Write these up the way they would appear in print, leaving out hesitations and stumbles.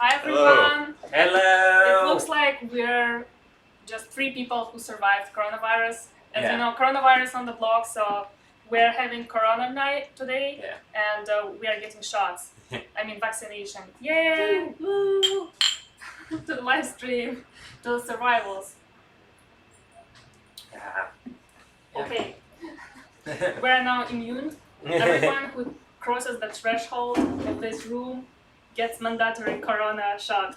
Hi everyone! Hello! It looks like we're just 3 people who survived coronavirus. As you know, coronavirus on the block, so we're having Corona night today, and we are getting shots. I mean vaccination. Yay! Woo! To the live stream, to the survivals. Okay, we're now immune. Everyone who crosses the threshold of this room gets mandatory Corona shot.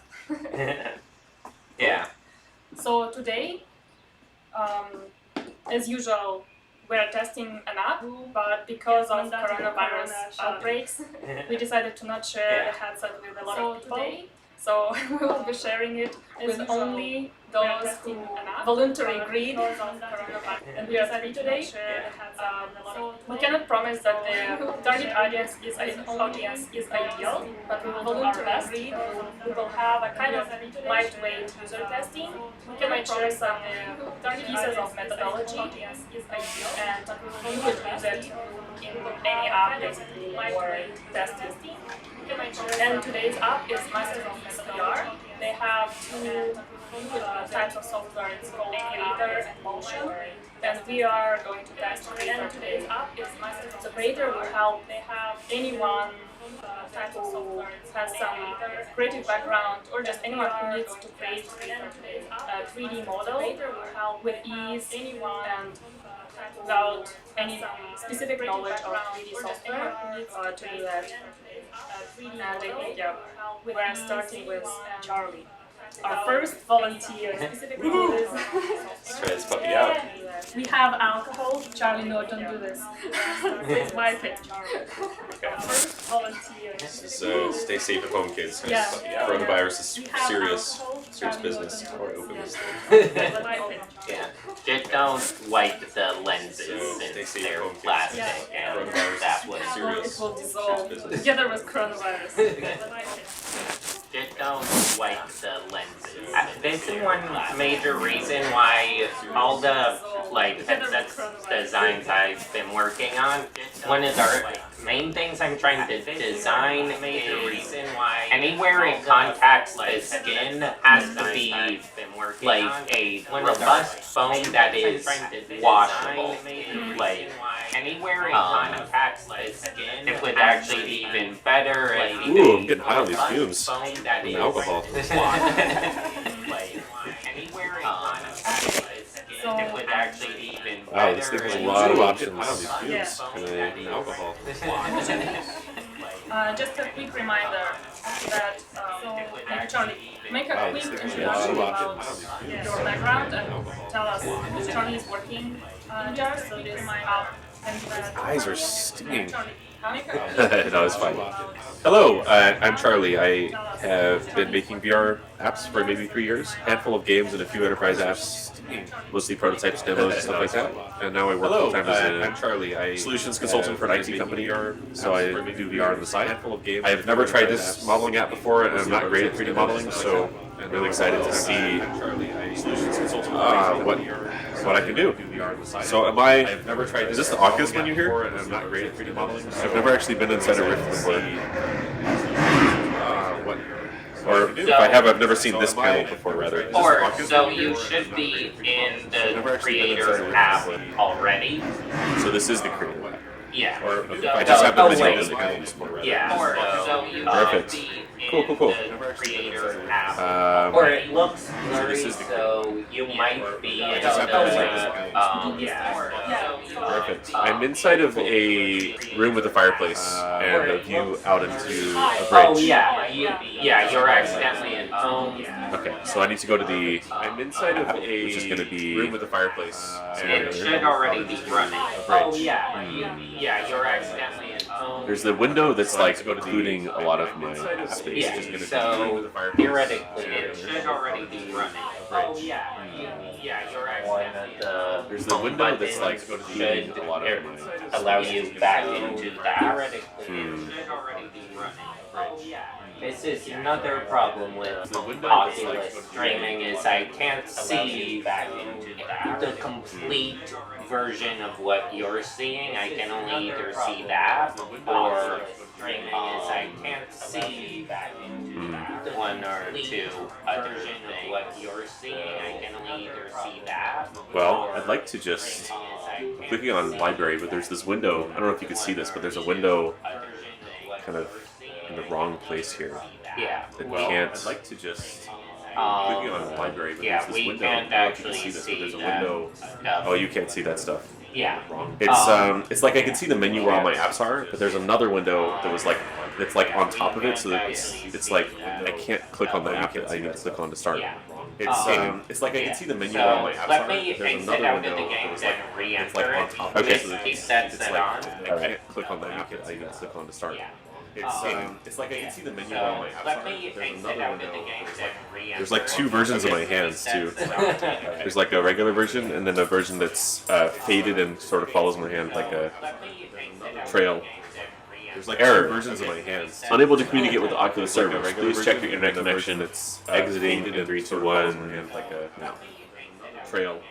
Yeah. So today, as usual, we're testing an app, but because of coronavirus outbreaks, we decided to not share the headset with a lot of people. So we will be sharing it with only those who voluntarily agreed. And we are 3 today. We cannot promise that the target audience is ideal, but we will do our best. We will have a kind of lightweight user testing. We can share some pieces of methodology, and you could use it in any app basically or test testing. And today's app is Masters of SPR. They have 2 types of software. It's called Creator and Motion. And we are going to test Creator. Today's app is Masters of. The Creator will help anyone who has some creative background or just anyone who needs to create a 3D model with ease and without any specific knowledge of 3D software to do that. And I think, we're starting with Charlie, our first volunteer. Let's try this puppy out. We have alcohol. Charlie, no, don't do this. Please wipe it. First volunteer. So stay safe at home, kids. Yeah. Coronavirus is serious business. Or open this thing. Yeah. Just don't wipe the lenses Stay since safe they're at home, kids. plastic and Coronavirus that is would serious. It will dissolve business. together with coronavirus. just don't wipe the lenses. This is one major reason why all the headsets designs I've been working on. One of the main things I'm trying to design is anywhere it contacts the skin has to be like a robust foam that is washable. Like anywhere it contacts the skin, it would actually be even better if Ooh, I'm getting high on these fumes foam that from is alcohol. anywhere it contacts the skin, it would actually be even better. Wow, this thing has a lot of options. Yeah. And alcohol. Just a quick reminder that Charlie, make a quick introduction about your background and tell us if Charlie is working just so this app and His eyes are stinging. no, No, it's fine. Hello, I'm Charlie. I have been making VR apps for maybe 3 years, handful of games and a few enterprise apps, mostly prototypes, demos, and stuff like that. And now I work full-time as a solutions consultant for an IT company, so I do VR on the side. I have never tried this modeling app before, and I'm not great at 3D modeling, so I'm really excited to see what I can do. So am I? Is this the Oculus menu here? And I'm not great at 3D modeling. I've never actually been inside a Rift before. Or if I have, I've never seen this panel before, rather. Or so you should be in the creator app already. So this is the creator app. Yeah. Or I just have the menu wait. as the panel before, rather. Yeah. Or so you Perfect. should be Cool, cool, cool. in the creator app. Or it looks blurry, this is the so you might be in just have the Perfect. I'm inside of a room with a fireplace and a view out into a bridge. Oh yeah, you're accidentally in home. Okay, so I need to go to the. I'm inside of a which is going to be room with a fireplace. It should already be running. Oh yeah, you're accidentally in home. There's the window that's like including a lot of my space. Yeah, so theoretically it should already be running. Oh yeah, you're accidentally. There's the window that's like including a lot of my allow you back into that. Theoretically it should already be running. Oh yeah. This is another problem with Oculus streaming is I can't see the complete version of what you're seeing. I can only either see that or frustrating is I can't see one or two other than what you're seeing. I can only either see that. Well, I'd like to just clicking on library, but there's this window. I don't know if you can see this, but there's a window kind of in the wrong place here. Yeah. That Well, can't. I'd like to just clicking on library, but yeah, there's this we window. can't I don't know if you actually can see this, but there's a that window. stuff. Oh, you can't see that stuff. Yeah. Wrong. It's like I can see the menu where all my apps are, but there's another window that was like that's like on top of it, so that it's like I can't click on the app that I need to click on to start. Yeah. It's like I can see the menu So where all my apps let are, me but there's exit another out of the window game that was and like re-enter it's like on it. top of it, so that Keep that it's set like on. I can't click on the app that I need to click on to start. Yeah. It's like I can see the menu where all my apps Let are, me but there's exit another out of the window. game and re-enter. There's like two versions of my hands too. There's like a regular version and then a version that's faded and sort of follows my hand like a trail. There's like two versions of my hands. Unable to communicate with the Oculus server. Please check your internet connection. It's exiting in 3, 2, 1. Like a trail.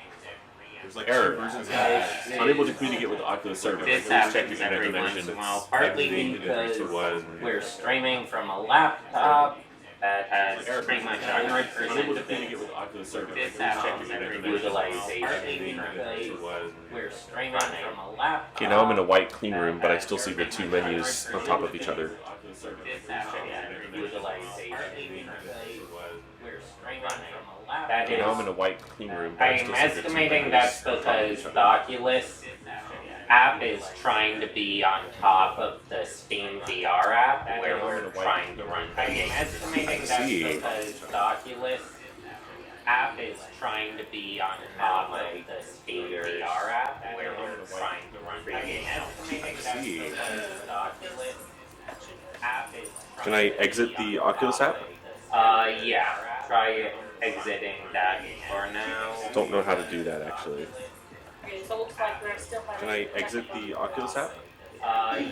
There's like two versions of my hands. Unable to communicate with the Oculus server. This Please check happens your internet every once connection. in a while, It's partly exiting in 3, 2, because 1. we're streaming from a laptop that has pretty much 100% Unable to of communicate it. with the Oculus server. This Please check happens your every internet connection. utilization because we're streaming from a laptop. Okay, now I'm in a white clean room, but I still see the two menus on top of each other. This happens every utilization because we're streaming from a laptop. That Okay, now I'm in is, a white clean room, but I I'm still see the two estimating menus that's on top of each because other. the Oculus app is trying to be on top of the Steam VR app where we're trying to run the game. I'm estimating that's see. because the Oculus app is trying to be on top of the Steam VR app where we're trying to run the game. Estimating that's see. because the Oculus app is Can I exit the Oculus app? Yeah. Try exiting that for now. Don't know how to do that actually. Okay, so it looks like we're still having Can I exit the Oculus app?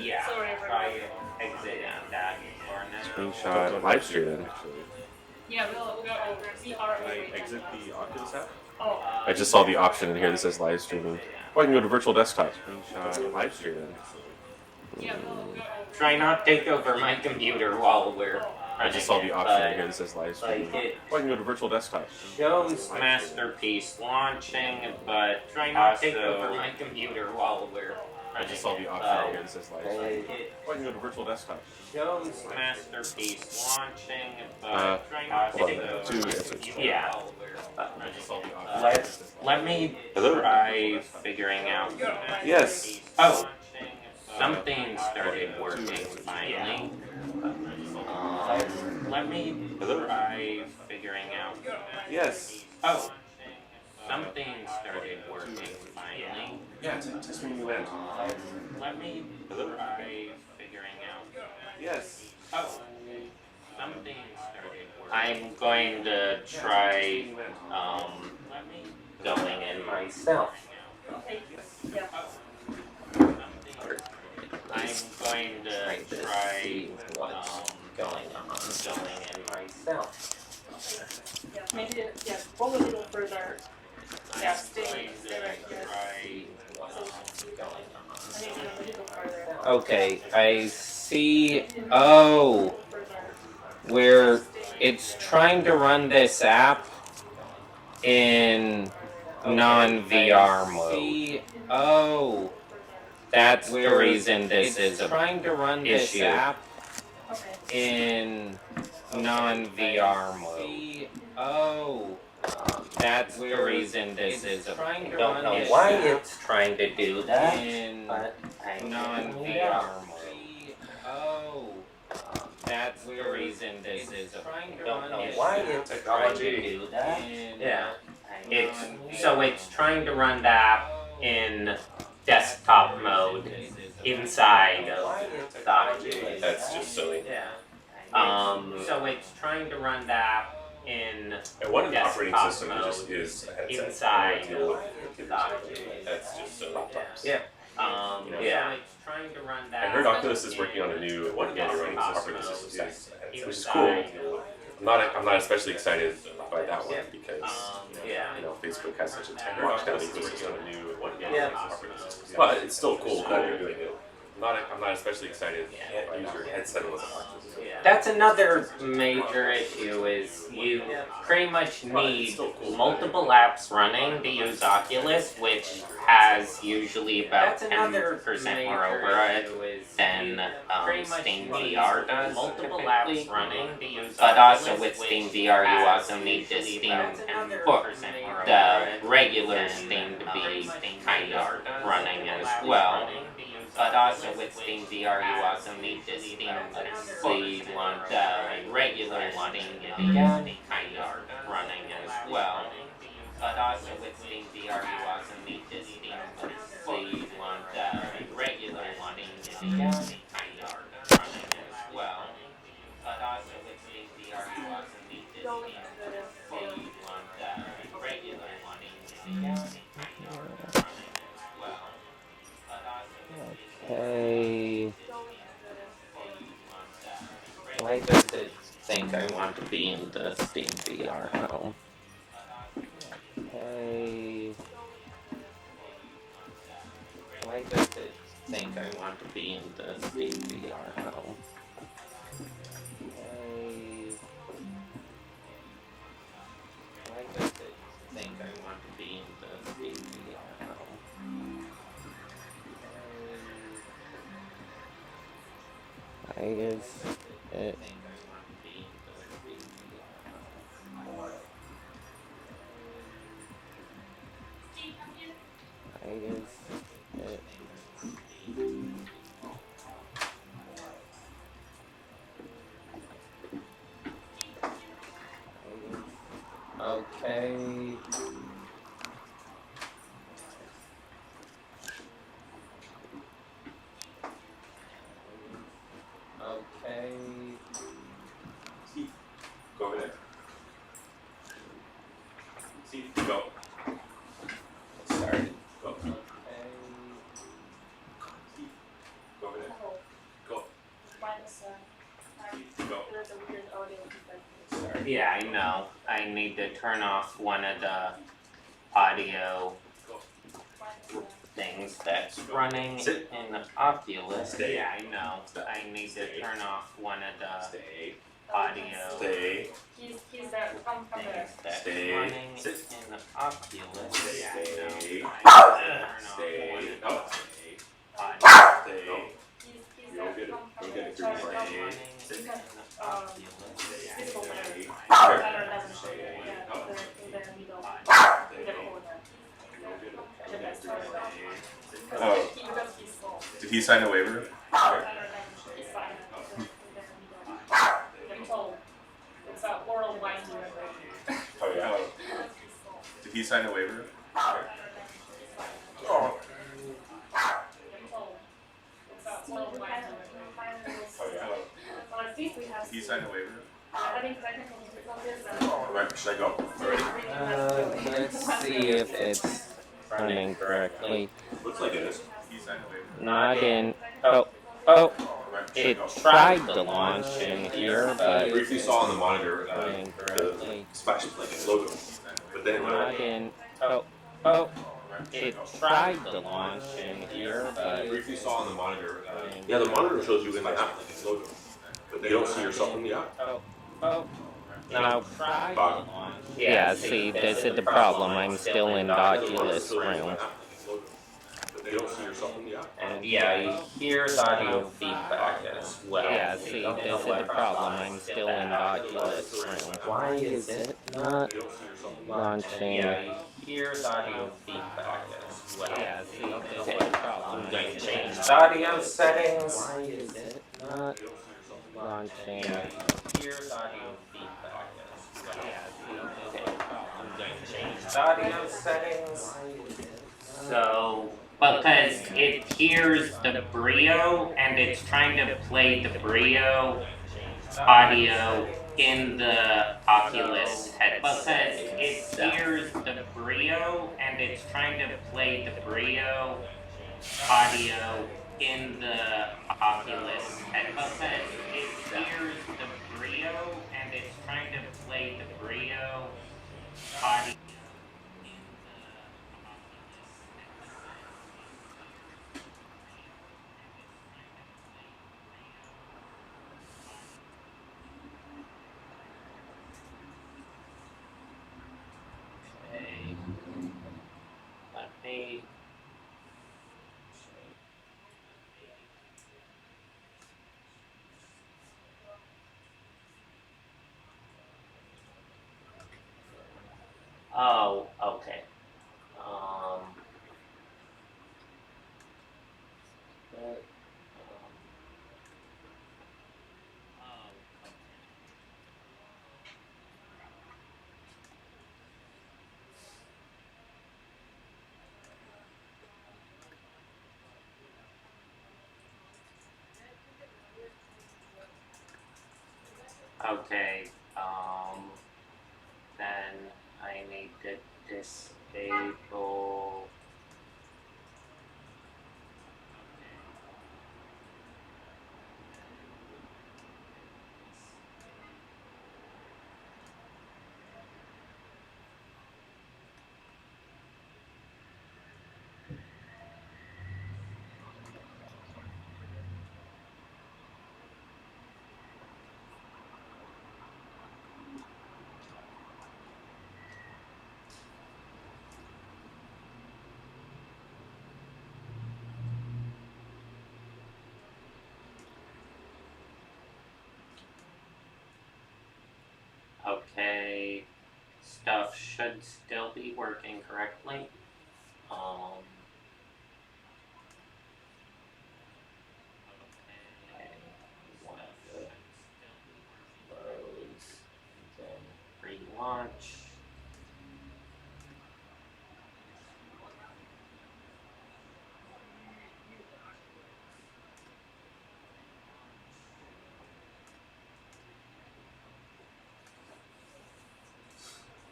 Yeah. Sorry, Try exiting that for now. Screenshot live streaming. Yeah, we'll go over. We are Can I over. exit the Oculus app? Oh, I just saw the option in here that says live streaming. Oh, I can go to virtual desktop. Screenshot live streaming. yeah, we'll go over. Try not take over my computer while we're. I just saw the option in here that says live streaming. Like it Oh, I can go to virtual desktop. shows masterpiece launching, but try not take over my computer while we're. I just saw the option in here that says live streaming. It Oh, I can go to virtual desktop. shows masterpiece launching, Uh, but try not to hold take on. over. Two answers. Yeah. I just saw the option. Let me Hello? try figuring out. Yes. Oh, something started working finally. Let me Hello? try figuring out. Yes. Oh, something started working finally. Yeah, test me when you land. Let me try figuring out. Yes. Oh, something started working. I'm going to try going in myself. Okay. Yeah. I'm going to try going in myself. Yeah. Maybe. Yeah. Roll a little further. Yeah. Stay right here. Maybe a little further. Okay, I see. Oh, where it's trying to run this app in non-VR mode. Oh, that's the reason this is trying to run this app Okay. in non-VR mode. Oh, that's the reason this is. I don't know why it's trying to do that in non-VR mode. Oh, that's the reason this is. I don't know why it's trying to do that. Yeah, it's trying to run the app in desktop mode inside of the Oculus. That's just silly. So it's trying to run the app in And one of the operating desktop system mode just is a headset. inside Deal of with the Oculus. That's just silly. Yeah. Yeah. So it's trying to run that. I heard Oculus is working on a new operating system, which is cool. I'm not especially excited by that one because Facebook has such a tech lockdown ecosystem. But it's still cool that they're doing it. I'm not especially excited. You can't use your headset unless it watches. That's another major issue is you pretty much need multiple apps running to use Oculus, which has usually about 10% more overhead than Steam VR does. Multiple apps running to use but also with Steam VR you also need the Steam or the regular Steam to be kind of running as well. But also with Steam VR, you also need the Steam, so you want the regular Steam to be kind of running as well. But also with Steam VR, you also need the Steam, so you want the regular Steam to be kind of running as well. But also with Steam VR, you also need the Steam, so you want the regular Steam to be kind of running as well. But also with Steam Okay. Why does it think I want to be in the Steam VR? Oh. Okay. Why does it think I want to be in the Steam VR? Oh. Okay. Why does it think I want to be in the Steam VR? Oh. I guess it. I guess it. Okay. Okay. Steve, go over there. Steve, go. Started. Go. Okay. Steve, go over there. Go. Minus, Go. there's a weird audio feedback. Sorry. Yeah, I know. I need to turn off one of the audio things that's running Sit. in Oculus. Stay. Yeah, I know. I need to turn off one of the Stay. audio Stay. He's there. Come there. things that's Stay. running Sit. in Oculus. Stay. Yeah, I know. Stay. I need to turn off one of Stay. the Oh. Stay. audio Stay. He's You'll there. get it. Come You'll there. get it Sorry, through come. your running in Um, Oculus. physical layer. Stay. Banner doesn't show you. Yeah, Oh. in the middle. Stay. In the corner. You'll get it. The You'll get it best through part your about Oh. because he's small. Did he sign a waiver? Banner doesn't show you. It's fine. In the middle. You're told. It's a worldwide waiver. Oh yeah. He's small. Did he sign a waiver? Banner doesn't show you. It's fine. Oh. You're told. It's a worldwide waiver. Oh yeah. Well, at least we have. Did he sign a waiver? Having technical difficulties and. Right, should I go? Ready? Let's see if it's running correctly. Looks like it is. He signed a waiver. Not in. Oh. Oh. Right, should I It go? tried to launch in here, I but briefly saw on the monitor running the correctly. Splash logo, but then it went Not away. in. Oh. Oh. Right, should I It go? tried to launch in here, I but briefly saw on the monitor. Yeah, the monitor shows you in the app logo, but you don't see yourself in the app. oh. Oh. No. Bottom. Yeah, see, this is the problem. I'm still in the Oculus room. But you don't see yourself in the app. And yeah, you hear the audio feedback as well. Yeah, see, this is the problem. I'm still in the Oculus room. Why is it not You don't see yourself in the app. launching? Yeah, you hear the audio feedback as well. Yeah, see, this is the problem. I'm going to change the audio settings. Why is it not launching? Yeah, you hear the audio feedback as well. Yeah, see, this is the problem. I'm going to change the audio settings. So, because it hears the Brio and it's trying to play the Brio audio in the Oculus headset. Because it hears the Brio and it's trying to play the Brio audio in the Oculus headset. Because it hears the Brio and it's trying to play the Brio audio. Oh, okay. Um, but, okay. Then I need to disable. Okay, stuff should still be working correctly. Okay, one good. Close, then relaunch.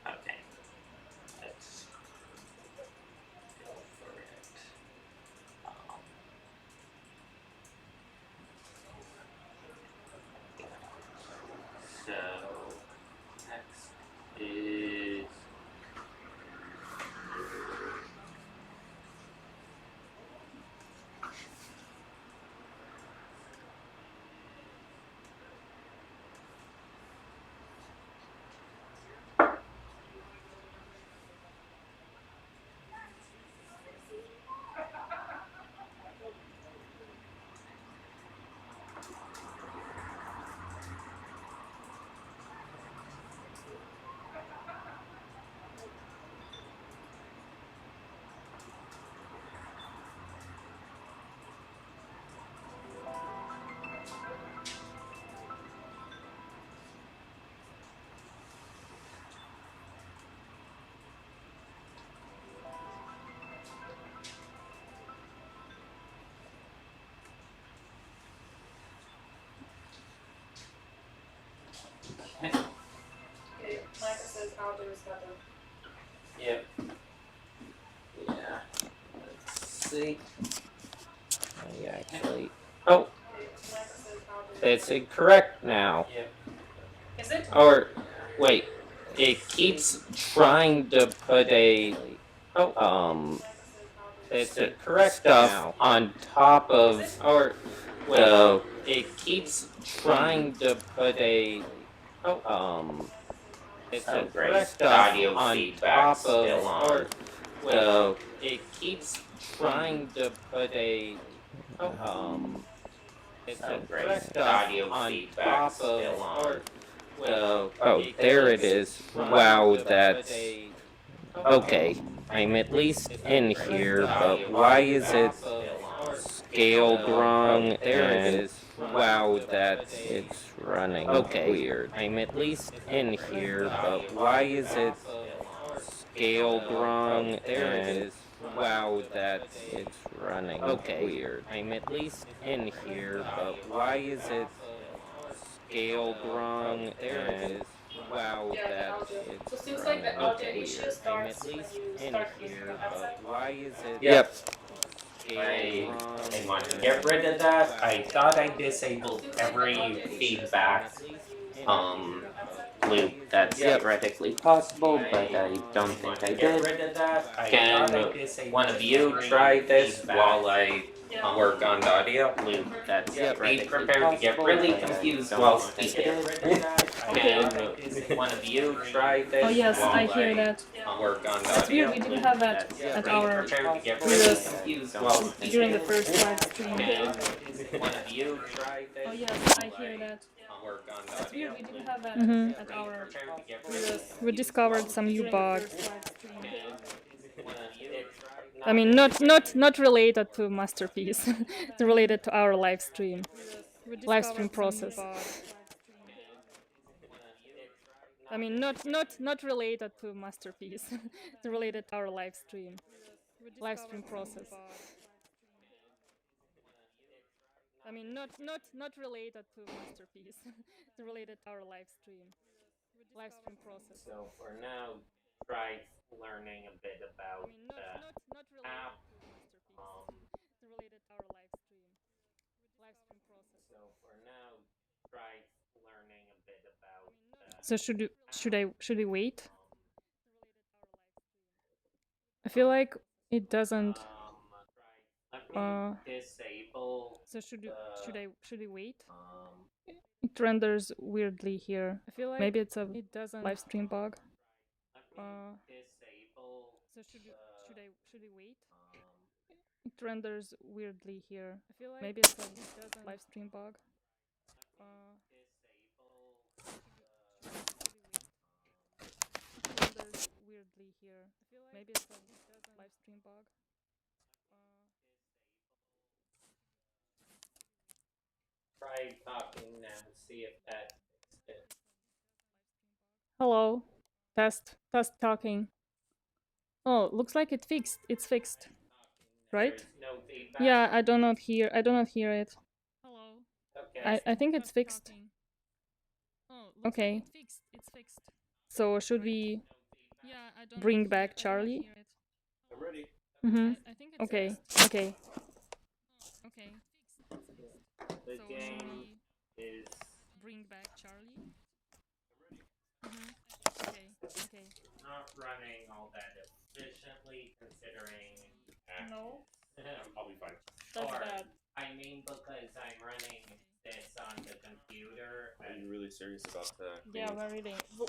Okay, let's go for it. Um, so next is Okay, Micah says audio is better. yep. Yeah. Let's see. Actually, Okay, Micah says audio is it's better. incorrect now. Yep. Is it? Or wait, it keeps trying to put a Micah says audio it's is incorrect stuff on top of So it keeps trying to put a it's oh incorrect great. stuff Audio on feedback top of still on. So it keeps trying to put a it's oh great. incorrect stuff Audio on feedback top still of on. So there it is. Wow, that's okay. I'm at least in here, but why is it scaled wrong? And wow, that's it's running weird. I'm at least in here, but why is it scaled wrong? And wow, that's it's running weird. I'm at least in here, but why is it scaled wrong? And wow, Yeah, the that's audio. it's So seems like running the audio weird. issue I'm starts at when least you in start using here, the but headset. why is it yep. scaled wrong? I want to get rid of that. I thought I disabled Seems like the every audio issue feedback starts when you start using the headset. loop that's theoretically possible, but I don't think I did. Can one of you try this while I work on the audio loop that's Yep. be prepared to get really confused while speaking. Okay. Can one of you try this? Oh yes, while I hear that. Work on the That's weird. audio? We didn't have that at Be our prepared to get previous- really confused while during the speaking. first live stream. Can one of you try this? Oh yes, I hear that. Work on the That's audio? weird. We didn't have that at Be our prepared to get really previous. confused We discovered while some new speaking. bug. One of you try. I mean, not related to masterpiece. It's related to our live stream process. I mean, not related to masterpiece. It's related to our live stream process. I mean, not related to masterpiece. It's related to our live stream process. So for now, try learning a bit about the app. It's related to our live stream process. So for now, try learning a bit about the So should we wait? I feel like it doesn't. let me disable So should we wait? um It renders weirdly here. I feel like maybe it's a live stream bug. let me disable So should we wait? It renders weirdly here. I feel like maybe it's a live stream bug. It renders weirdly here. I feel like maybe it's a live stream bug. try talking now, see if that fixed it. Hello. Test talking. Oh, looks like it's fixed. Right? There's no feedback. Yeah, I do not hear it. Hello. Okay. I think it's fixed. Okay. So should we bring back Charlie? I'm ready. Mm-hmm. Okay. Okay. The game is Bring back Charlie? not running all that efficiently considering No. I'll be fine. That's Or- bad. I mean because I'm running this on the computer Are and you really serious about Yeah,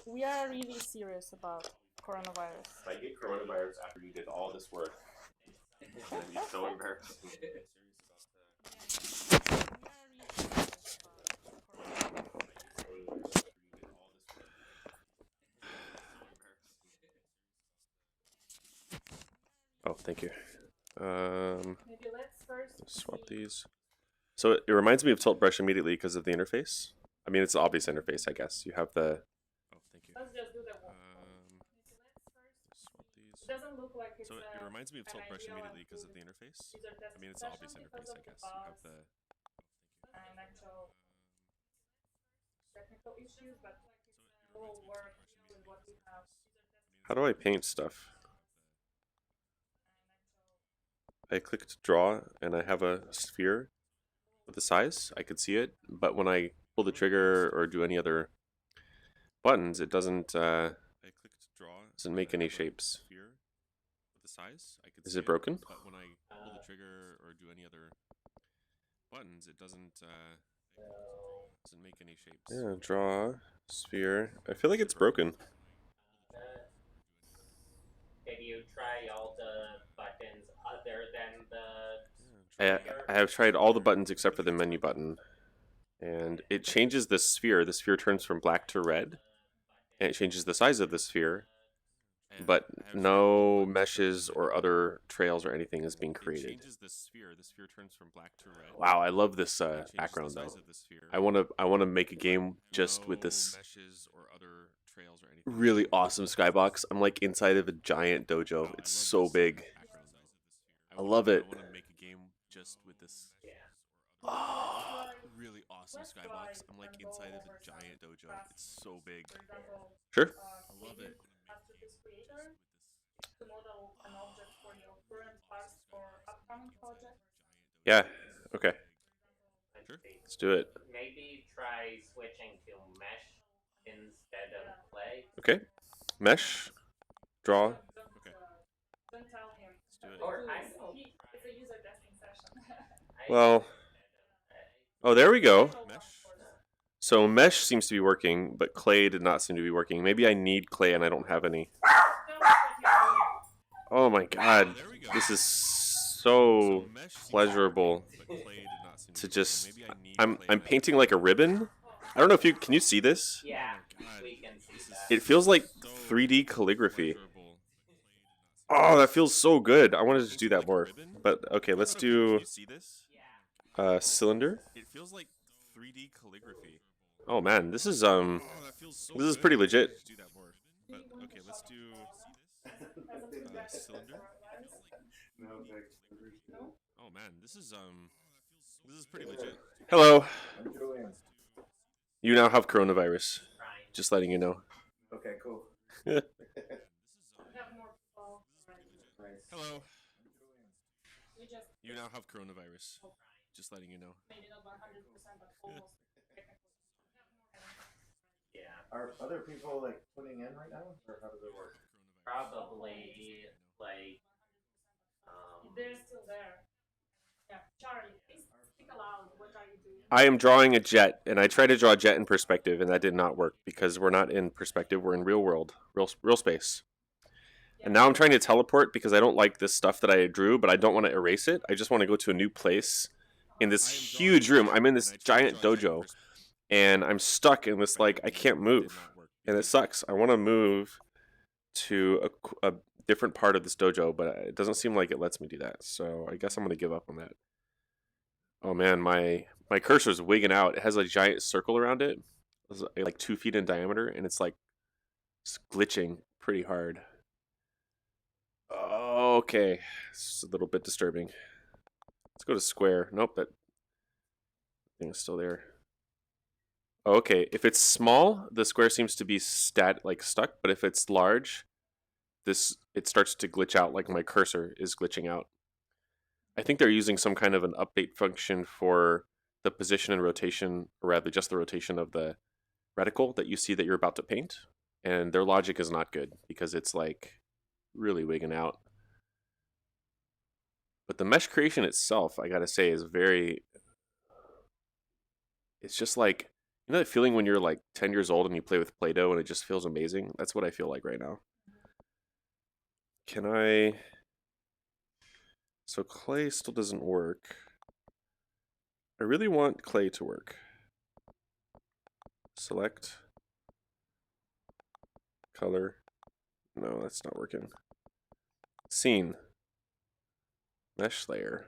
we are really serious about coronavirus. If I get coronavirus after you did all this work, then you're so embarrassing. Oh, thank you. Maybe let's first Swap these. So it reminds me of Tilt Brush immediately because of the interface. I mean, it's the obvious interface, I guess. You have the. Oh, thank you. Let's just do the one. Swap these. It doesn't look like it's So it reminds me of an Tilt Brush ideal immediately because of the interface. I mean, it's the obvious interface, I guess. You have the. an actual technical issues, but it will work with what we have. How do I paint stuff? I clicked draw and I have a sphere with the size. I could see it, but when I pull the trigger or do any other buttons, it doesn't make any shapes. Is it broken? but when I pull the trigger or do any other buttons, it doesn't make any shapes. Yeah, draw sphere. I feel like it's broken. Can you try all the buttons other than the I have tried all the buttons except for the menu button, and it changes the sphere. The sphere turns from black to red, and it changes the size of the sphere, but no meshes or other trails or anything is being created. The sphere turns from black to red. Wow, I love this background though. I want to make a game just with this meshes or other trails or anything. really awesome skybox. I'm like inside of a giant dojo. It's so big. I love it. I want to make a game just with this Oh, really awesome skybox. I'm like inside of a giant dojo. It's so big. For example, sure. I love it. masterpiece creator to model an object for your current task or upcoming project. Yeah. Okay. Sure. Let's do it. Maybe try switching to mesh instead of clay. Okay. Mesh. Draw. Okay. Don't tell him. Let's do it. Or it's a user testing session. Well. Oh, there we go. Mesh. So mesh seems to be working, but clay did not seem to be working. Maybe I need clay and I don't have any. Oh my god, this is so pleasurable to just. I'm painting like a ribbon. I don't know if you can you see this. Yeah, we can see that. It feels like 3D calligraphy. Oh, that feels so good. I want to just do that more. But okay, let's do cylinder. Oh man, this is pretty legit. Hello. You now have coronavirus. Just letting you know. Okay, cool. Hello. You now have coronavirus. Just letting you know. Maybe not 100%, but almost. Yeah, Are other people like tuning in right now, or how does it work? probably like They're still there. Yeah, Charlie, please speak aloud. What are you doing? I am drawing a jet, and I tried to draw a jet in perspective, and that did not work because we're not in perspective. We're in real world, real space. And now I'm trying to teleport because I don't like this stuff that I drew, but I don't want to erase it. I just want to go to a new place in this huge room. I'm in this giant dojo, and I'm stuck in this, like, I can't move. And it sucks. I want to move to a different part of this dojo, but it doesn't seem like it lets me do that. So I guess I'm going to give up on that. Oh man, my cursor's wigging out. It has a giant circle around it. It's like 2 feet in diameter, and it's like glitching pretty hard. Okay, it's a little bit disturbing. Let's go to square. Nope, that thing is still there. Okay, if it's small, the square seems to be stuck. But if it's large, it starts to glitch out. Like my cursor is glitching out. I think they're using some kind of an update function for the position and rotation, or rather just the rotation of the reticle that you see that you're about to paint. And their logic is not good because it's like really wigging out. But the mesh creation itself, I gotta say, is very. It's just like, you know that feeling when you're like 10 years old and you play with Play-Doh and it just feels amazing? That's what I feel like right now. Can I. So clay still doesn't work. I really want clay to work. Select. Color. No, that's not working. Scene. Mesh layer.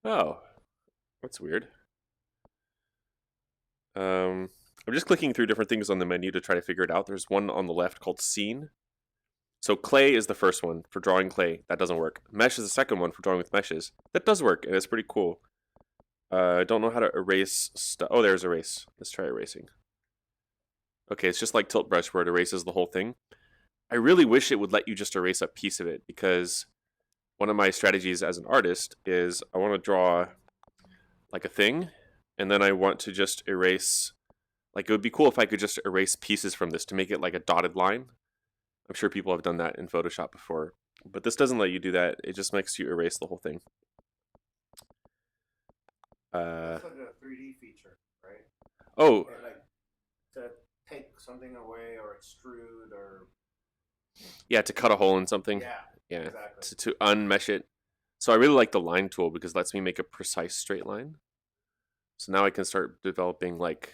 Oh, that's weird. I'm just clicking through different things on the menu to try to figure it out. There's one on the left called Scene. So clay is the first one for drawing clay. That doesn't work. Mesh is the second one for drawing with meshes. That does work, and it's pretty cool. I don't know how to erase stuff. Oh, there's erase. Let's try erasing. Okay, it's just like tilt brush where it erases the whole thing. I really wish it would let you just erase a piece of it, because one of my strategies as an artist is I want to draw like a thing, and then I want to just erase, like it would be cool if I could just erase pieces from this to make it like a dotted line. I'm sure people have done that in Photoshop before, but this doesn't let you do that. It just makes you erase the whole thing. That's like a 3D feature, right? Oh, Like to take something away or extrude or. yeah, to cut a hole in something. Yeah, exactly. To unmesh it. So I really like the line tool because it lets me make a precise straight line. So now I can start developing like,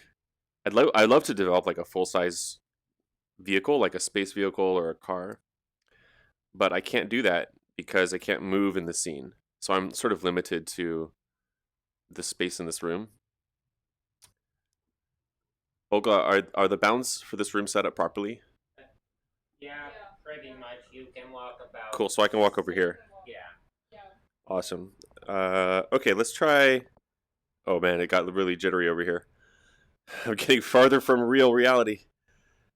I'd love to develop like a full-size vehicle, like a space vehicle or a car. But I can't do that because I can't move in the scene. So I'm sort of limited to the space in this room. Olga, are the bounds for this room set up properly? yeah, pretty much. You can walk about. Cool, so I can walk over here. Yeah. Awesome. Okay, let's try. Oh man, it got really jittery over here. I'm getting farther from real reality.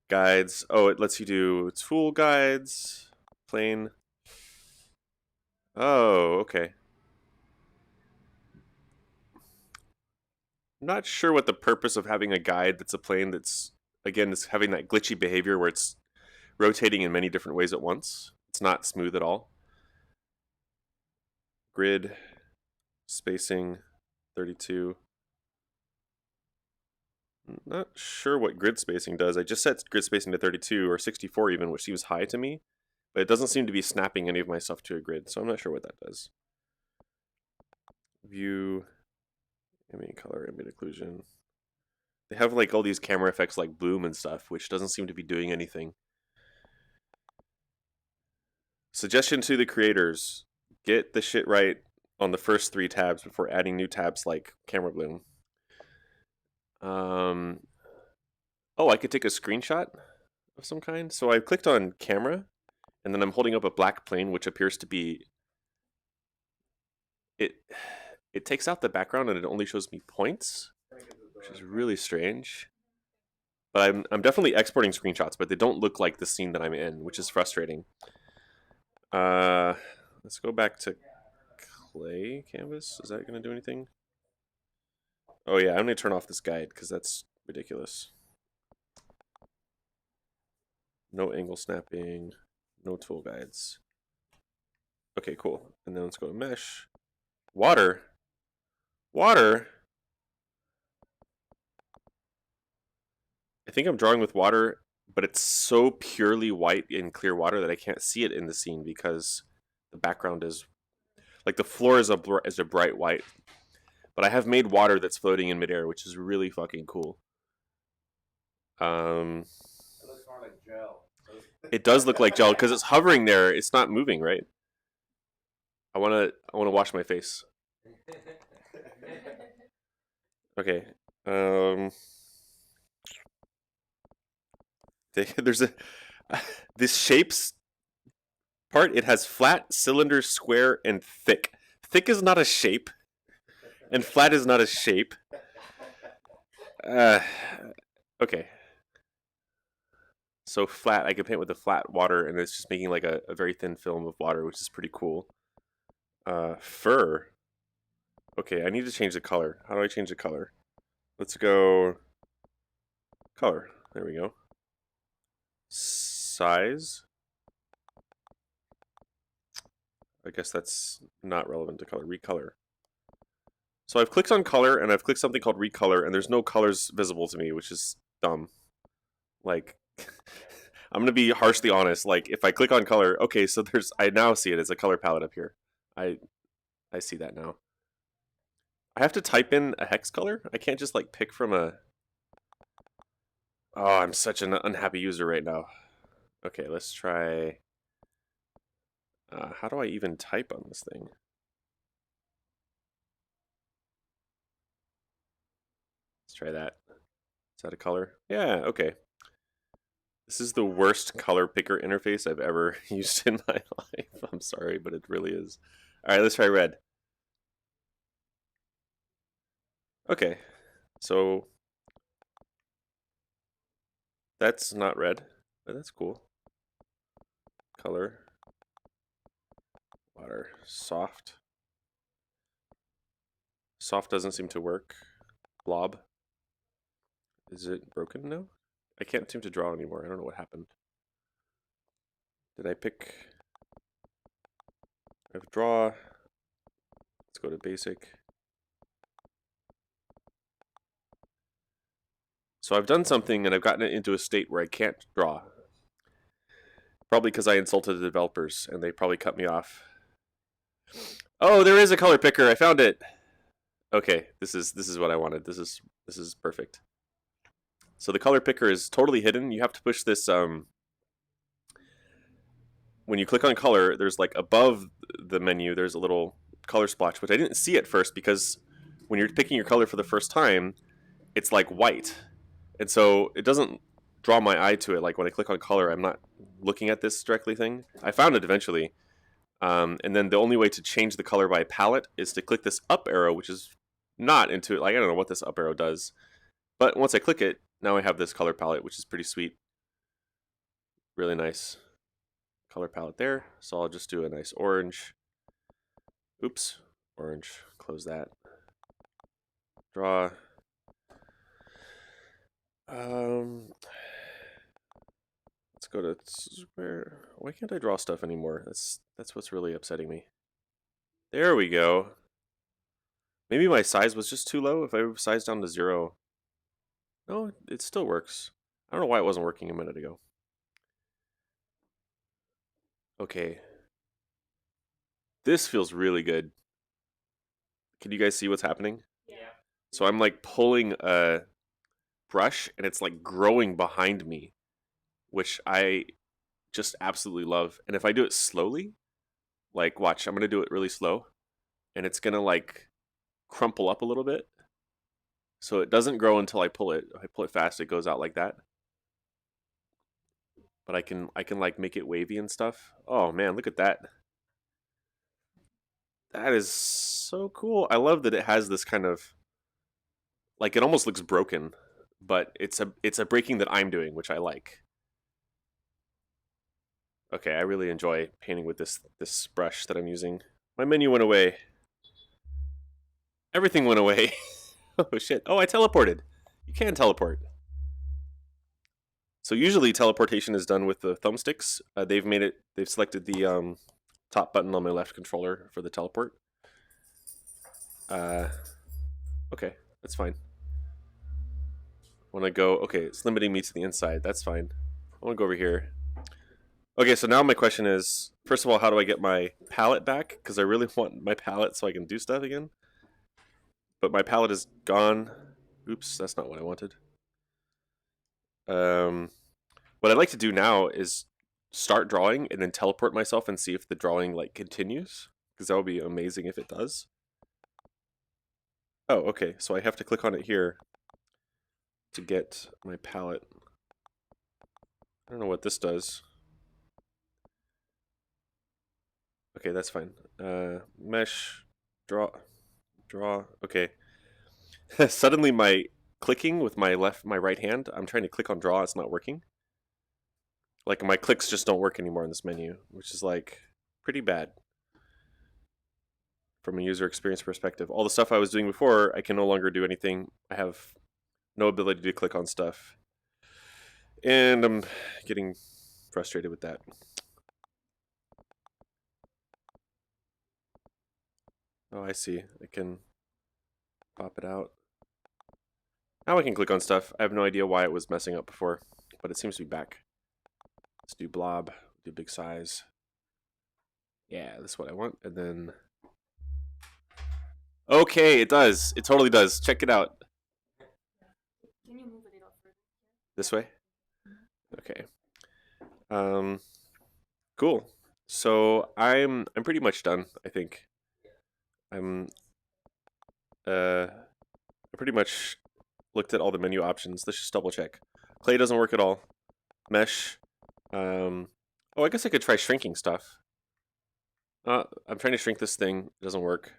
Guides. Oh, it lets you do tool guides. Plane. Oh, okay. I'm not sure what the purpose of having a guide that's a plane that's, again, is having that glitchy behavior where it's rotating in many different ways at once. It's not smooth at all. Grid. Spacing. 32. Not sure what grid spacing does. I just set grid spacing to 32 or 64 even, which seems high to me. But it doesn't seem to be snapping any of my stuff to a grid, so I'm not sure what that does. View, ambient color, ambient occlusion. They have like all these camera effects like bloom and stuff, which doesn't seem to be doing anything. Suggestion to the creators: get the shit right on the first 3 tabs before adding new tabs like camera bloom. Oh, I could take a screenshot of some kind. So I clicked on camera, and then I'm holding up a black plane, which appears to be it. It takes out the background and it only shows me points, which is really strange. But I'm definitely exporting screenshots, but they don't look like the scene that I'm in, which is frustrating. Let's go back to clay canvas. Is that going to do anything? Oh yeah, I'm going to turn off this guide because that's ridiculous. No angle snapping, no tool guides. Okay, cool. And then let's go to mesh. Water. Water. I think I'm drawing with water, but it's so purely white in clear water that I can't see it in the scene because the background is like the floor is a bright white. But I have made water that's floating in midair, which is really fucking cool. It looks more like gel. It does look like gel because it's hovering there. It's not moving, right? I wanna wash my face. Okay. There's a this shapes part. It has flat, cylinder, square, and thick. Thick is not a shape, and flat is not a shape. Okay. So flat, I can paint with the flat water, and it's just making like a very thin film of water, which is pretty cool. Fur. Okay, I need to change the color. How do I change the color? Let's go color. There we go. Size. I guess that's not relevant to color. Recolor. So I've clicked on color, and I've clicked something called recolor, and there's no colors visible to me, which is dumb. Like, I'm gonna be harshly honest. Like, if I click on color, okay, so I now see it as a color palette up here. I see that now. I have to type in a hex color? I can't just like pick from a... Oh, I'm such an unhappy user right now. Okay, let's try... how do I even type on this thing? Let's try that. Is that a color? Yeah, okay. This is the worst color picker interface I've ever used in my life. I'm sorry, but it really is. Alright, let's try red. Okay, so that's not red, but that's cool. Color. Water. Soft. Soft doesn't seem to work. Blob. Is it broken now? I can't seem to draw anymore. I don't know what happened. Did I pick... I have draw. Let's go to basic. So I've done something and I've gotten it into a state where I can't draw. Probably because I insulted the developers and they probably cut me off. Oh, there is a color picker. I found it. Okay, this is what I wanted. This is perfect. So the color picker is totally hidden. You have to push this when you click on color, there's like above the menu, there's a little color splotch, which I didn't see at first because when you're picking your color for the first time, it's like white. And so it doesn't draw my eye to it. Like when I click on color, I'm not looking at this directly thing. I found it eventually. And then the only way to change the color by palette is to click this up arrow, which is not into it. Like, I don't know what this up arrow does. But once I click it, now I have this color palette, which is pretty sweet. Really nice color palette there. So I'll just do a nice orange. Oops, orange. Close that. Draw. Let's go to square. Why can't I draw stuff anymore? That's what's really upsetting me. There we go. Maybe my size was just too low. If I size down to 0. No, it still works. I don't know why it wasn't working a minute ago. Okay. This feels really good. Can you guys see what's happening? Yeah. So I'm like pulling a brush and it's like growing behind me, which I just absolutely love. And if I do it slowly, like watch, I'm going to do it really slow and it's going to like crumple up a little bit. So it doesn't grow until I pull it. If I pull it fast, it goes out like that. But I can like make it wavy and stuff. Oh man, look at that. That is so cool. I love that it has this kind of like it almost looks broken, but it's a breaking that I'm doing, which I like. Okay, I really enjoy painting with this brush that I'm using. My menu went away. Everything went away. Oh shit. Oh, I teleported. You can teleport. So usually teleportation is done with the thumbsticks. They've selected the top button on my left controller for the teleport. Okay, that's fine. Want to go? Okay, it's limiting me to the inside. That's fine. I want to go over here. Okay, so now my question is, first of all, how do I get my palette back? Because I really want my palette so I can do stuff again. But my palette is gone. Oops, that's not what I wanted. What I'd like to do now is start drawing and then teleport myself and see if the drawing like continues, because that would be amazing if it does. Oh, okay, so I have to click on it here to get my palette. I don't know what this does. Okay, that's fine. Mesh, draw. Okay. Suddenly my clicking with my right hand, I'm trying to click on draw, it's not working. Like my clicks just don't work anymore in this menu, which is like pretty bad from a user experience perspective. All the stuff I was doing before, I can no longer do anything. I have no ability to click on stuff. And I'm getting frustrated with that. Oh, I see. I can pop it out. Now I can click on stuff. I have no idea why it was messing up before, but it seems to be back. Let's do blob, do big size. Yeah, that's what I want. And then... Okay, it does. It totally does. Check it out. Can you move it up further? This way? Okay. Cool. So I'm pretty much done, I think. I pretty much looked at all the menu options. Let's just double check. Clay doesn't work at all. Mesh. Oh, I guess I could try shrinking stuff. I'm trying to shrink this thing. It doesn't work.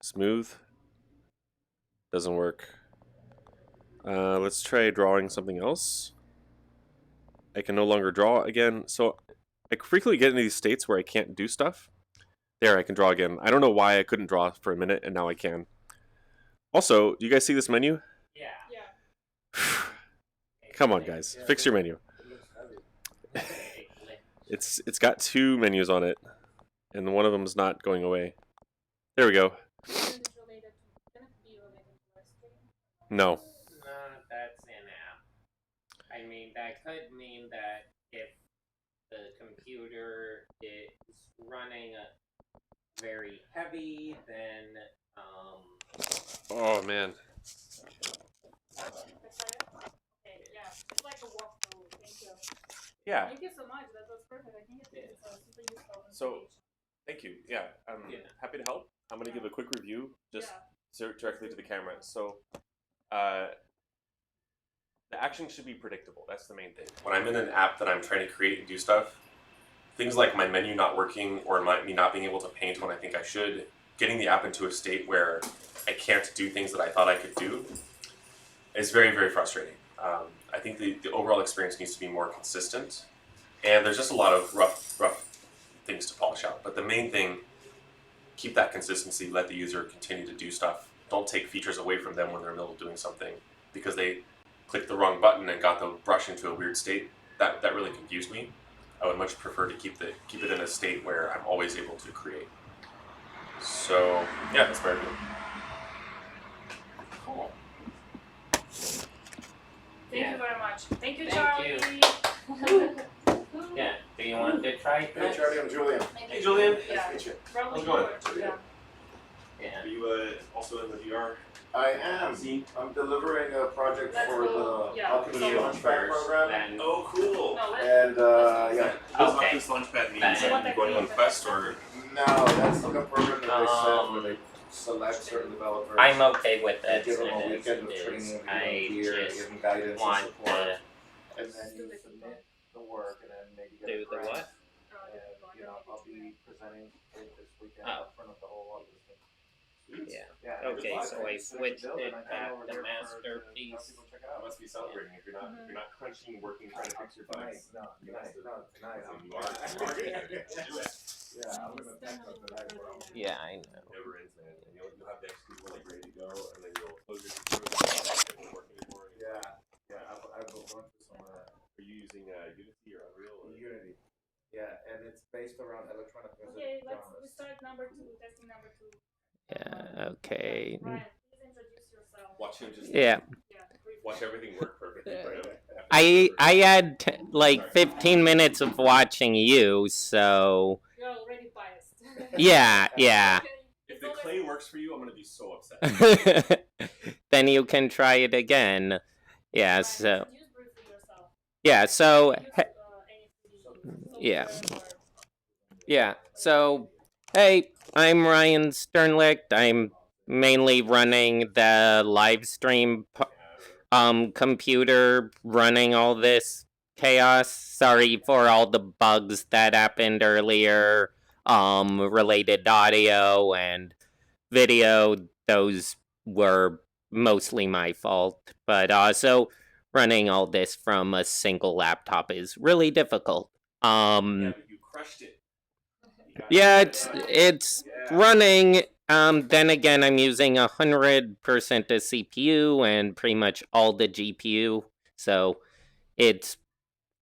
Smooth. Doesn't work. Let's try drawing something else. I can no longer draw again. So I frequently get into these states where I can't do stuff. There, I can draw again. I don't know why I couldn't draw for a minute, and now I can. Also, do you guys see this menu? Yeah. Come on, guys. Fix your menu. It's got two menus on it, and one of them is not going away. There we go. No. No, that's an app. I mean, that could mean that if the computer is running very heavy, then Oh man. Okay, yeah, it's like a walkthrough. Thank you. Yeah. Thank you so much. That was perfect. I think it's super useful. So, thank you. Yeah, I'm happy to help. I'm going to give a quick review just directly to the camera. So, the action should be predictable. That's the main thing. When I'm in an app that I'm trying to create and do stuff, things like my menu not working or me not being able to paint when I think I should, getting the app into a state where I can't do things that I thought I could do is very, very frustrating. I think the overall experience needs to be more consistent, and there's just a lot of rough things to polish out. But the main thing, keep that consistency, let the user continue to do stuff. Don't take features away from them when they're in the middle of doing something because they clicked the wrong button and got the brush into a weird state. That really confused me. I would much prefer to keep it in a state where I'm always able to create. So yeah, that's very good. Cool. Thank Yeah. you very much. Thank you, Thank Charlie. Yeah. Do you want to try it? Hey, Charlie, I'm Julian. Hey, Julian. Yeah. Nice to meet you. Probably How's it going? Yeah. Yeah. Are you also in the VR? I am. scene? I'm delivering a project Let's for go. the Yeah. Alchemist You Launchpad first, program. then Oh, cool. No, let's. And yeah. Does Okay. Oculus Launchpad mean Then- that you're going on quest or? No, that's like a program that they set where they Um, select certain developers. I'm okay with and it give them a as weekend of it training, is. give them I gear, give just them guidance and want support. to And then you submit the work and then maybe get do a the grant. what? And, I'll be presenting it this weekend Oh. in front of the whole Oculus team. Yeah. Yeah. Okay, it's so fun. I It's switched built, it and I came back over to here to have masterpiece. people check it That out. must be celebrating if you're not crunching, working, trying to fix your bugs. No, tonight. You are. Do it. Yeah, I'm gonna text them tonight. Yeah, I know. Never ends, man. And you'll have the executable like ready to go, and then you'll close your computer and it won't work anymore. Yeah, I've gone through some of that. Are you using Unity or Unreal? Or? Unity. Yeah, and it's based around electronic music Okay, we genres. start number 2, testing number 2. Yeah, okay. Ryan, please introduce yourself. Watch him just Yeah. Briefly. watch everything work perfectly for him. I had like 15 minutes of watching you, so You're already biased. yeah, yeah. Okay, If it's the always- clay works for you, I'm gonna be so upset. Then you can try it again. Yeah, Ryan, so introduce briefly yourself. yeah, so Use, any 3D yeah. software or- yeah, so hey, I'm Ryan Sternlicht. I'm mainly running the live stream computer running all this chaos. Sorry for all the bugs that happened earlier, related to audio and video. Those were mostly my fault, but also running all this from a single laptop is really difficult. Yeah, but you crushed it. You got Yeah, it. it's Yeah. running. Then again, I'm using 100% the CPU and pretty much all the GPU, so it's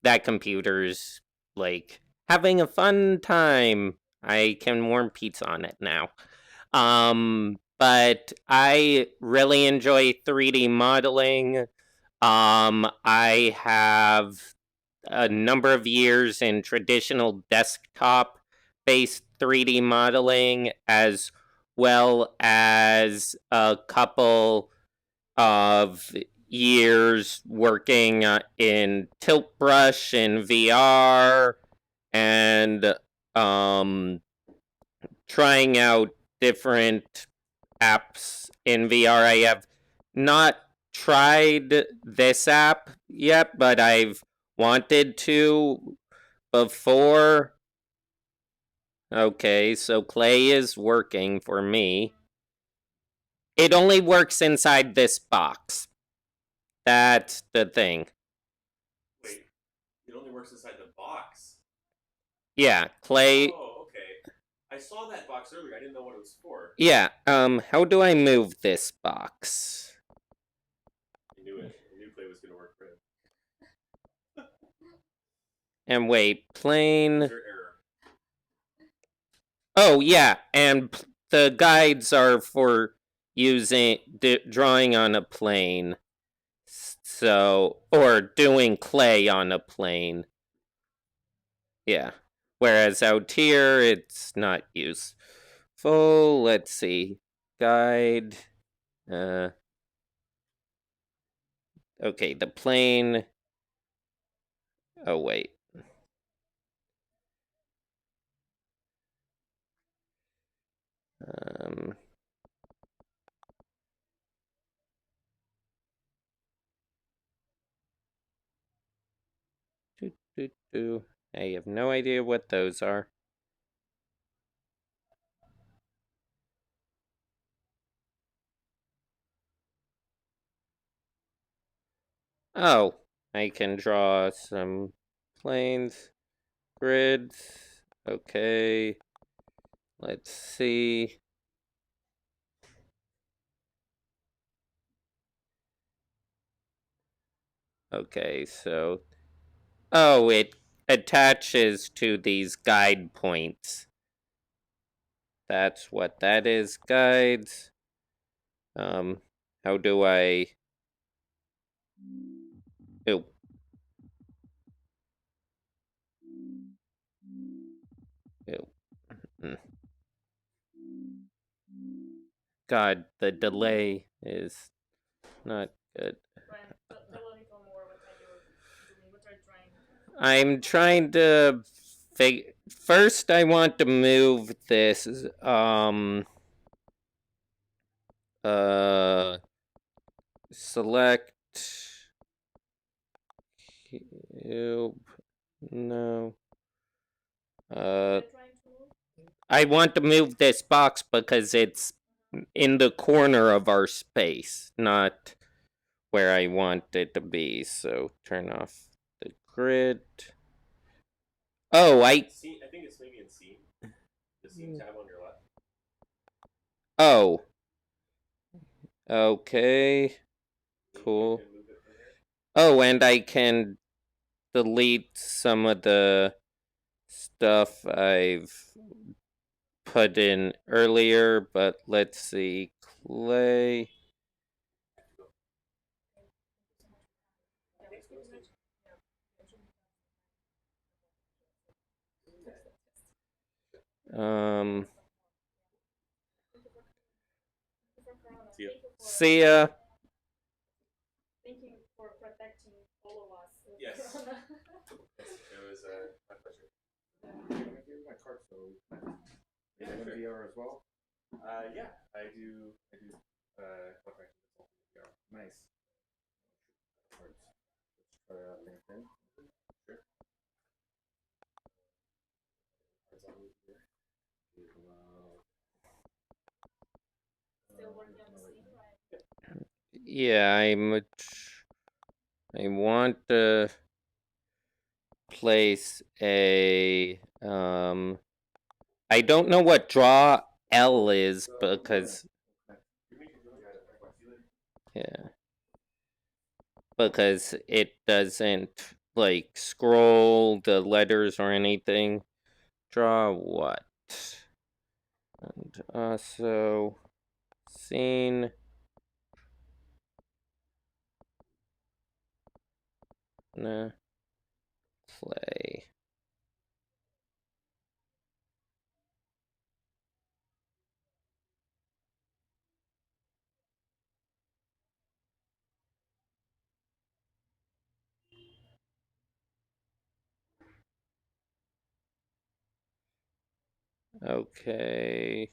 that computer's like having a fun time. I can warm pizza on it now. But I really enjoy 3D modeling. I have a number of years in traditional desktop based 3D modeling, as well as a couple of years working in Tilt Brush in VR and trying out different apps in VR. I have not tried this app yet, but I've wanted to before. Okay, so Clay is working for me. It only works inside this box. That's the thing. Wait, it only works inside the box. Yeah, Clay. Oh, okay. I saw that box earlier. I didn't know what it was for. Yeah, how do I move this box? I knew it. I knew Clay was gonna work for him. And wait, plane. Is there error? Oh, yeah, and the guides are for using drawing on a plane. So, or doing clay on a plane. Yeah. Whereas out here, it's not useful. Let's see. Guide. Okay, the plane. Oh, wait. Um. I have no idea what those are. Oh, I can draw some planes, grids. Okay. Let's see. Okay, so. Oh, it attaches to these guide points. That's what that is, guides. How do I... Ew. Ew. Mm. God, the delay is not good. Ryan, tell a little more. What are you doing? What are you trying? I'm trying to first I want to move this uh select cube. No. What are you trying to move? I want to move this box because it's in the corner of our space, not where I want it to be. So turn off the grid. Oh, I think it's maybe in scene. The scene tab on your left. Oh. Okay. Cool. Oh, and I can delete some of the stuff I've put in earlier, but let's see. Clay. Um. See ya. See ya. Thank you for protecting all of us. Yes. It was my pleasure. I gave you my card, so you have VR as well. Yeah, I do. Contract consulting VR. Nice. Cards. Let's try out LinkedIn. Sure. Cards on here. Still working on the scene, right? Yeah, I want to place a I don't know what draw L is because yeah, because it doesn't like scroll the letters or anything. Draw what? And also scene. Nah. Play. Okay.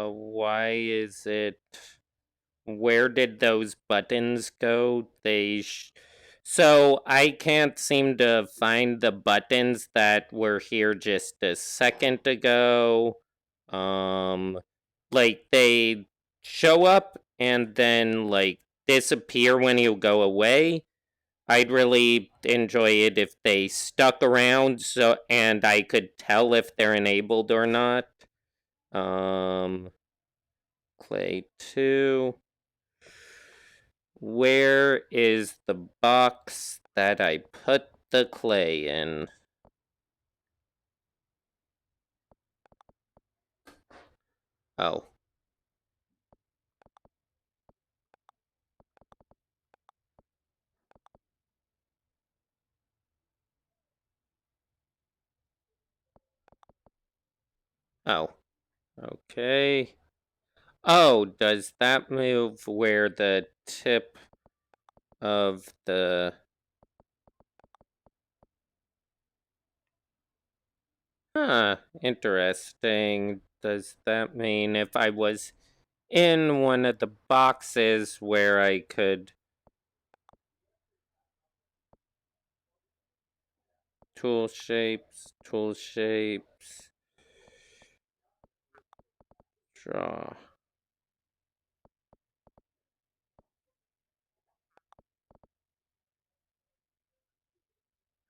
Why is it? Where did those buttons go? So I can't seem to find the buttons that were here just a second ago. Like they show up and then like disappear when you go away. I'd really enjoy it if they stuck around so and I could tell if they're enabled or not. Clay 2. Where is the box that I put the clay in? Oh. Oh. Okay. Oh, does that move where the tip of the... Huh, interesting. Does that mean if I was in one of the boxes where I could... tool shapes, draw.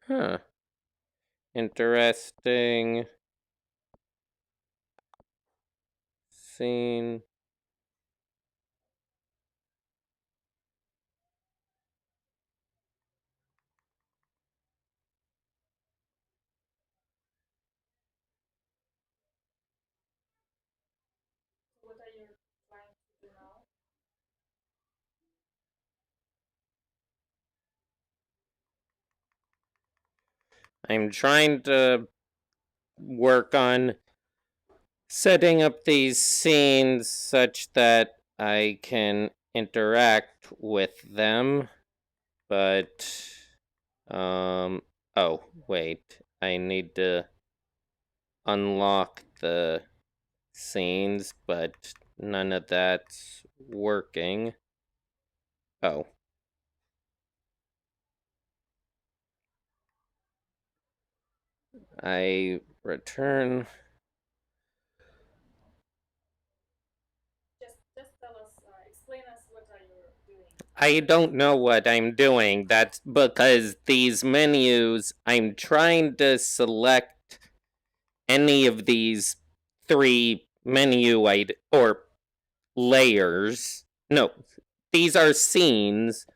Huh, interesting. Scene. I'm trying to work on setting up these scenes such that I can interact with them, but oh, wait. I need to unlock the scenes, but none of that's working. Oh. I return. Just tell us, explain us what are you doing. I don't know what I'm doing. That's because these menus, I'm trying to select any of these three or layers. No, these are scenes,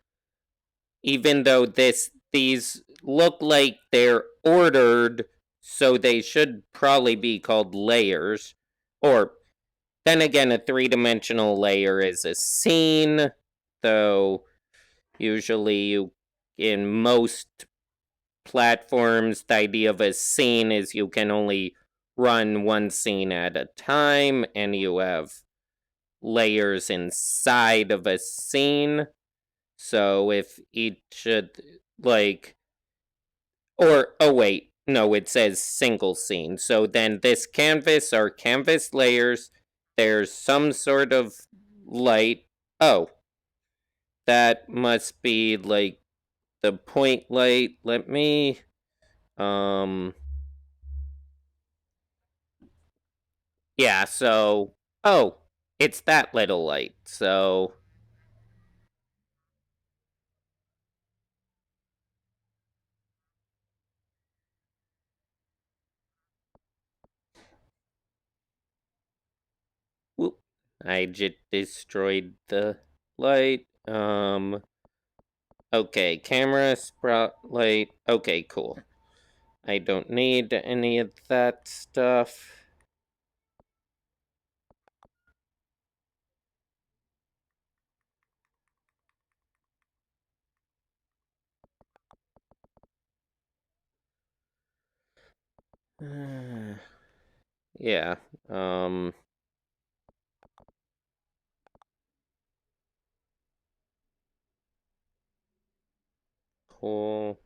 even though these look like they're ordered, so they should probably be called layers. Or then again, a three-dimensional layer is a scene, though usually in most platforms, the idea of a scene is you can only run one scene at a time, and you have layers inside of a scene. So if each should, like, or, oh wait, no, it says single scene. So then this canvas are canvas layers. There's some sort of light. Oh, that must be like the point light. Let me, um, yeah, so, oh, it's that little light. So, whoop, I just destroyed the light. Okay, camera, spotlight. Okay, cool. I don't need any of that stuff. Yeah, cool.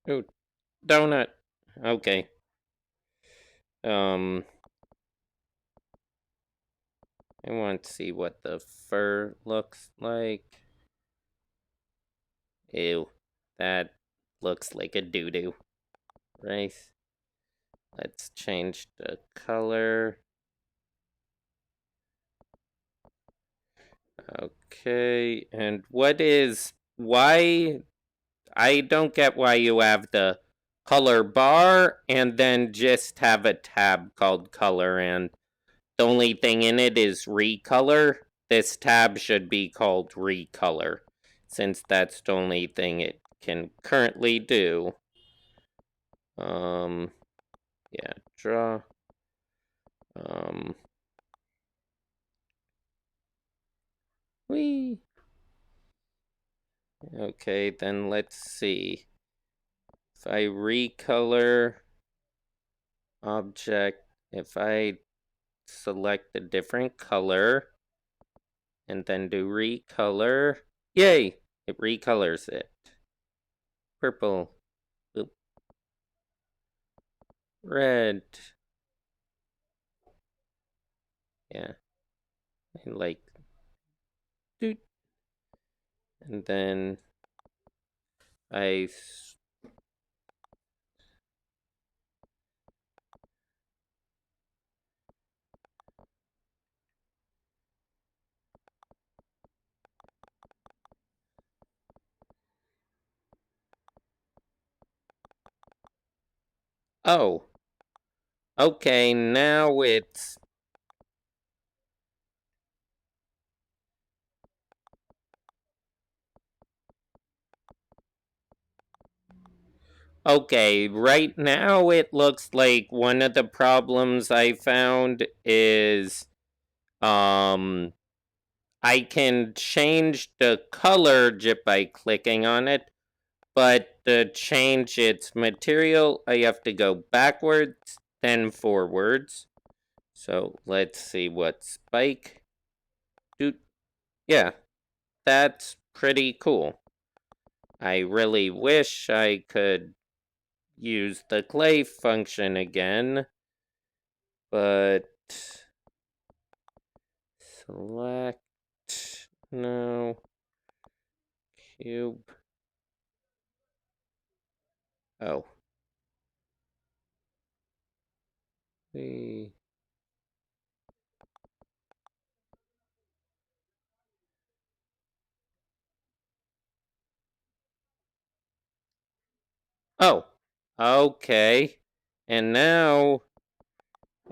Ooh, donut. Okay. Um, I want to see what the fur looks like. Ew, that looks like a doo-doo. Right? Let's change the color. Okay, and why, I don't get why you have the color bar and then just have a tab called color, and the only thing in it is recolor. This tab should be called recolor, since that's the only thing it can currently do. Yeah, draw. Whee. Okay, then let's see. If I recolor object, if I select a different color and then do recolor, yay! It recolors it. Purple. Oop. Red. Yeah. I like. Doot. And then I. Oh. Okay, now it's. Okay, right now it looks like one of the problems I found is um I can change the color just by clicking on it, but to change its material, I have to go backwards, then forwards. So let's see what spike. Doot. Yeah, that's pretty cool. I really wish I could use the clay function again, but select, no, cube. Oh, the oh, okay. And now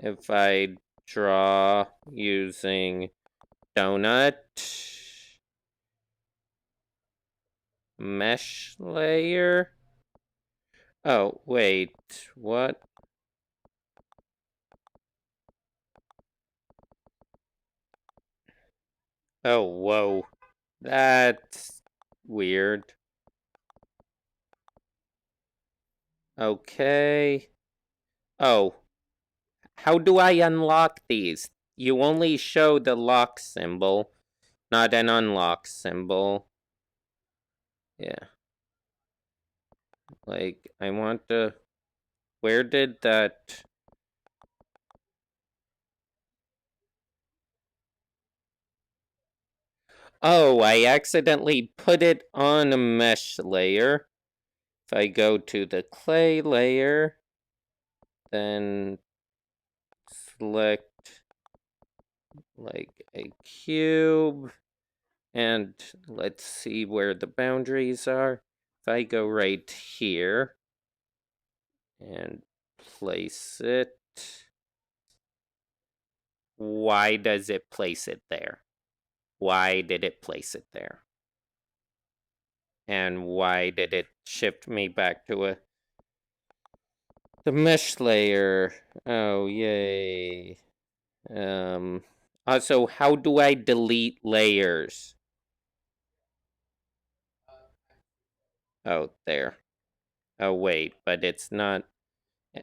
if I draw using donut mesh layer. Oh, wait, what? Oh, whoa. That's weird. Okay. Oh, how do I unlock these? You only show the lock symbol, not an unlock symbol. Yeah. Like, I want to... Where did that... Oh, I accidentally put it on a mesh layer. If I go to the clay layer, then select like a cube, and let's see where the boundaries are. If I go right here and place it, why does it place it there? Why did it place it there? And why did it shift me back to the mesh layer? Oh, yay. Also, how do I delete layers? Oh, there. Oh, wait, but it's not.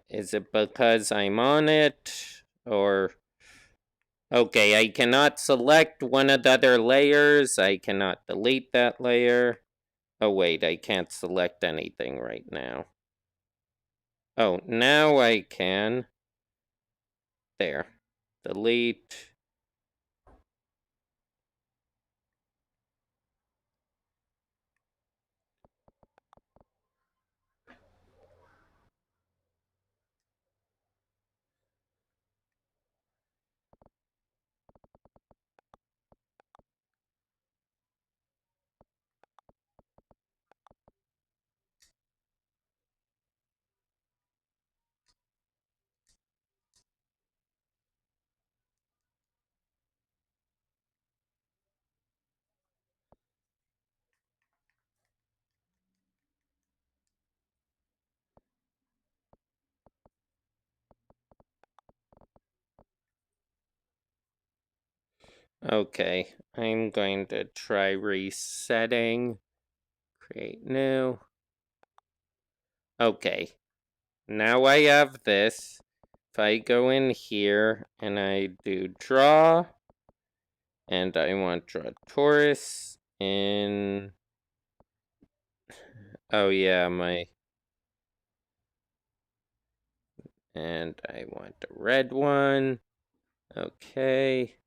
Is it because I'm on it? Or. Okay, I cannot select one of the other layers. I cannot delete that layer. Oh, wait, I can't select anything right now. Oh, now I can. There. Delete. Okay, I'm going to try resetting. Create new. Okay, now I have this. If I go in here and I do draw, and I want draw torus in. Oh yeah, and I want the red one. Okay.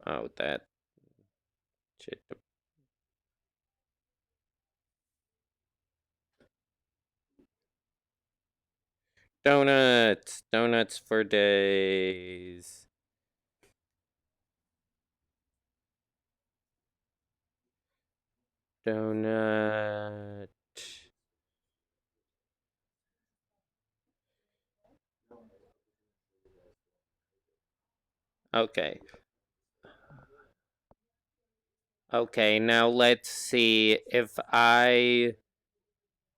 Oh, that shit. Donuts, donuts for days. Donut. Okay. Okay, now let's see if I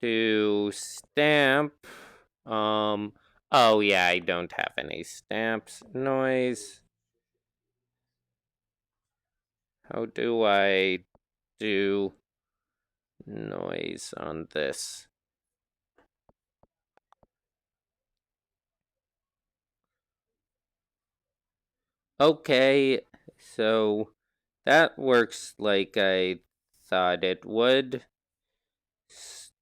do stamp. Oh yeah, I don't have any stamps. Noise. How do I do noise on this? Okay, so that works like I thought it would.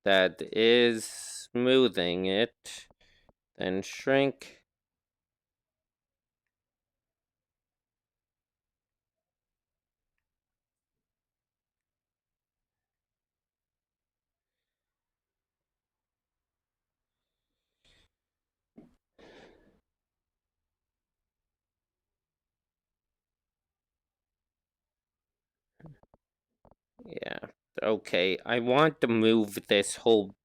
That is smoothing it. Then shrink. Yeah. Okay, I want to move this whole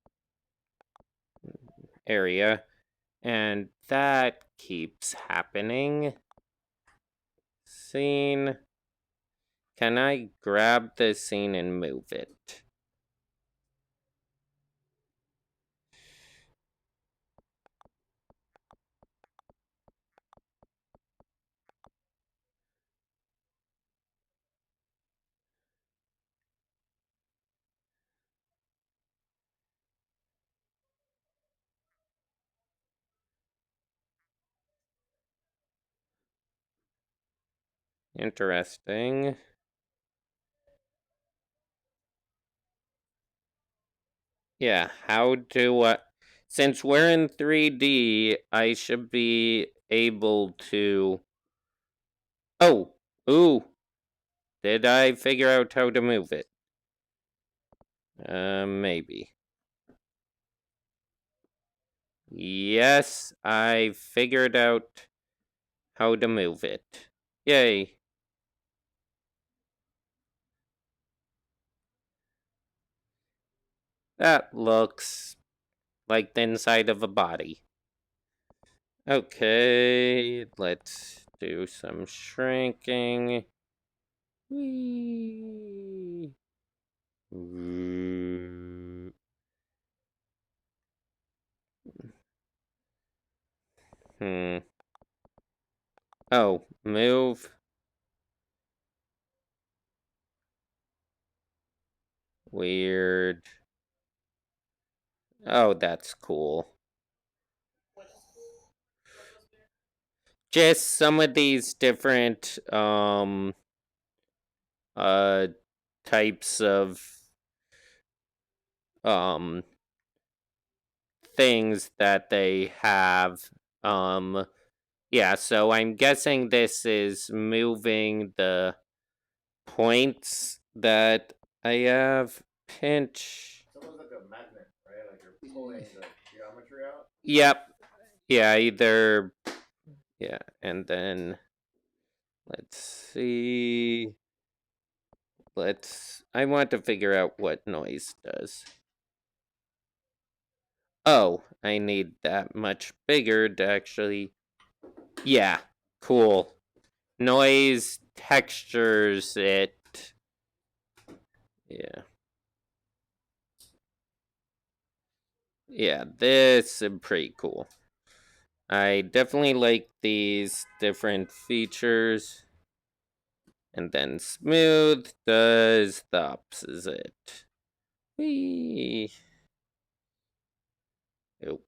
area, and that keeps happening. Scene. Can I grab the scene and move it? Interesting. Yeah, how do I... Since we're in 3D, I should be able to... Oh! Ooh! Did I figure out how to move it? Maybe. Yes, I figured out how to move it. Yay. That looks like the inside of a body. Okay, let's do some shrinking. Whee. Hmm. Oh, move. Weird. Oh, that's cool. Just some of these different uh types of um things that they have. Um yeah, so I'm guessing this is moving the points that I have. Pinch. It's almost like a magnet, right? Like you're pulling the geometry out. Yep. Yeah, either. Yeah, and then let's see. I want to figure out what noise does. Oh, I need that much bigger to actually. Yeah, cool. Noise textures it. Yeah. Yeah, this is pretty cool. I definitely like these different features. And then smooth does the opposite. Whee. Oh.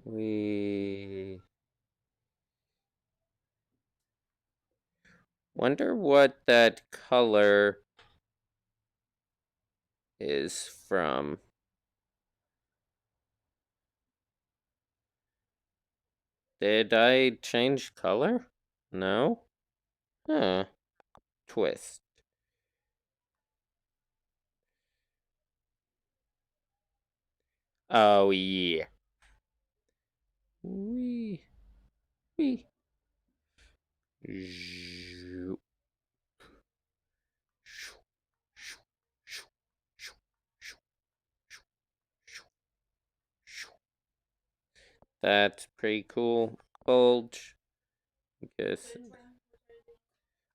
We wonder what that color is from. Did I change color? No? Huh. Twist. Oh, yeah. Wee. Wee. Zhoo. Shoo. Shoo. Shoo. Shoo. Shoo. Shoo. Shoo. Shoo. That's pretty cool. Bulge. I guess.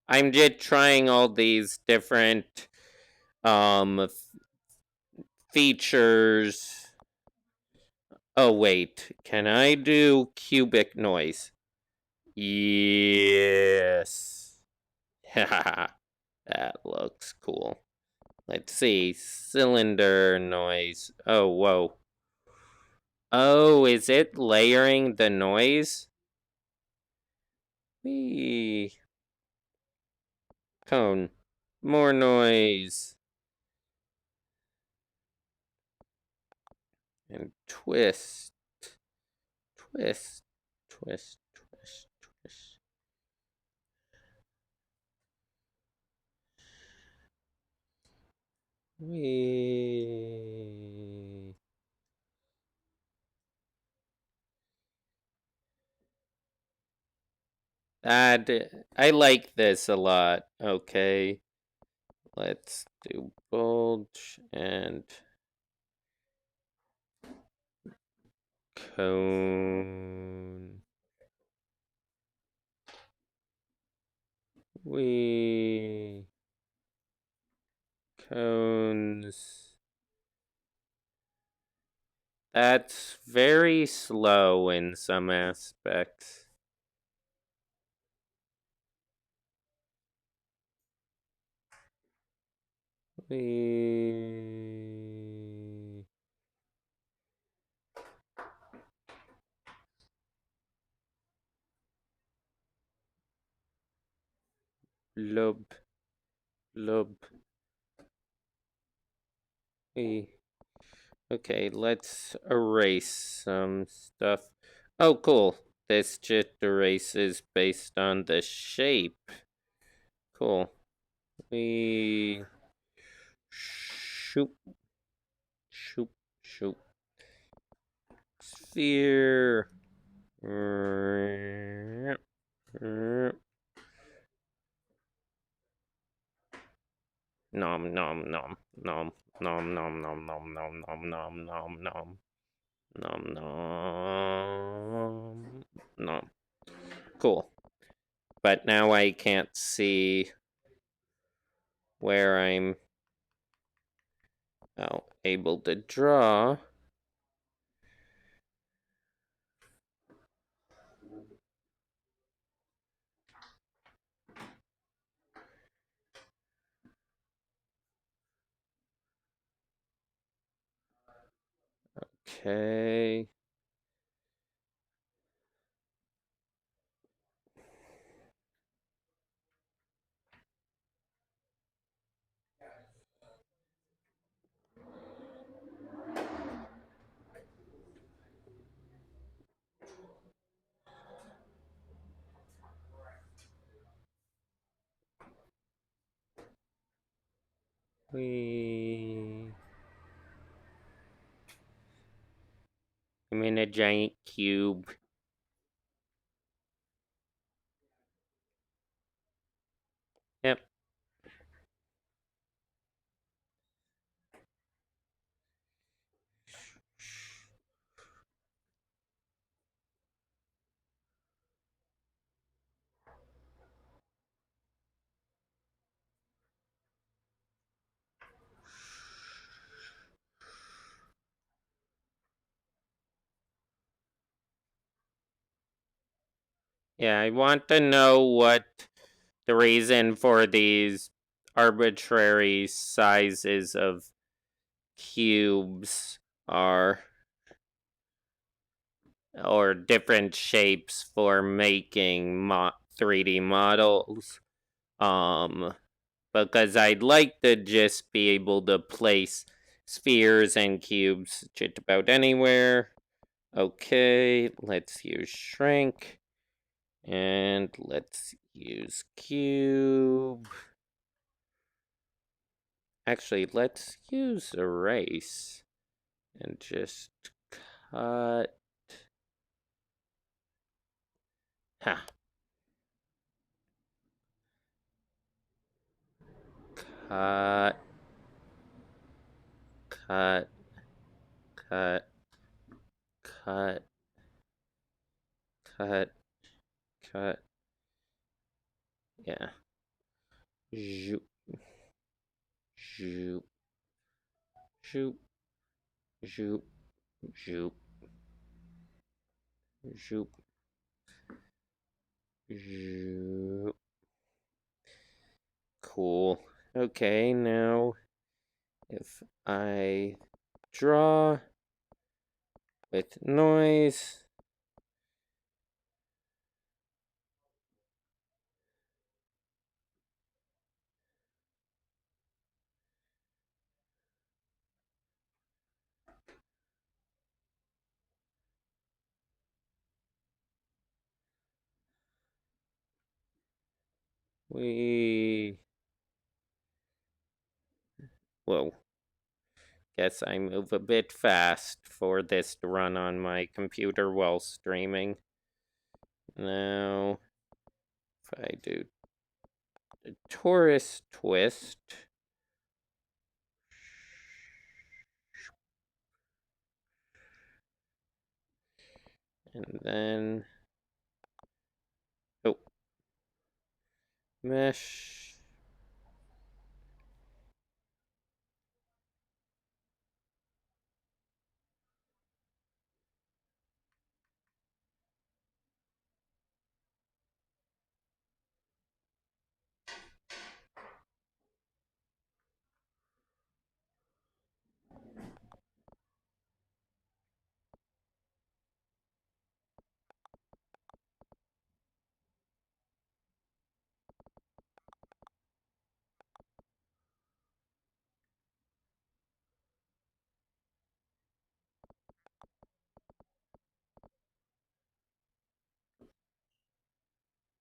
I'm just trying all these different features. Oh wait, can I do cubic noise? Yes. That looks cool. Let's see. Cylinder noise. Oh, whoa. Oh, is it layering the noise? Whee. Cone. More noise. And twist. Twist. Twist. Twist. Twist. Whee. That, I like this a lot. Okay. Let's do bulge and cone. We cones. That's very slow in some aspects. We lub lub. We okay. Let's erase some stuff. Oh, cool. This just erases based on the shape. Cool. We shoop shoop shoop. Sphere. Nom nom nom nom nom nom nom nom nom nom nom nom nom nom nom nom. Cool. But now I can't see where I'm able to draw. Okay. I'm in a giant cube. Yep. Yeah, I want to know what the reason for these arbitrary sizes of cubes are, or different shapes for making 3D models. Because I'd like to just be able to place spheres and cubes just about anywhere. Okay, let's use shrink. And let's use cube. Actually, let's use erase. And just cut. Ha. Cut. Cut. Cut. Cut. Cut. Cut. Yeah. Zoop. Zoop. Zoop. Zoop. Zoop. Zoop. Zoop. Cool. Okay, now if I draw with noise, we... Whoa. Guess I move a bit fast for this to run on my computer while streaming. Now, if I do the Taurus twist, and then, oh, mesh,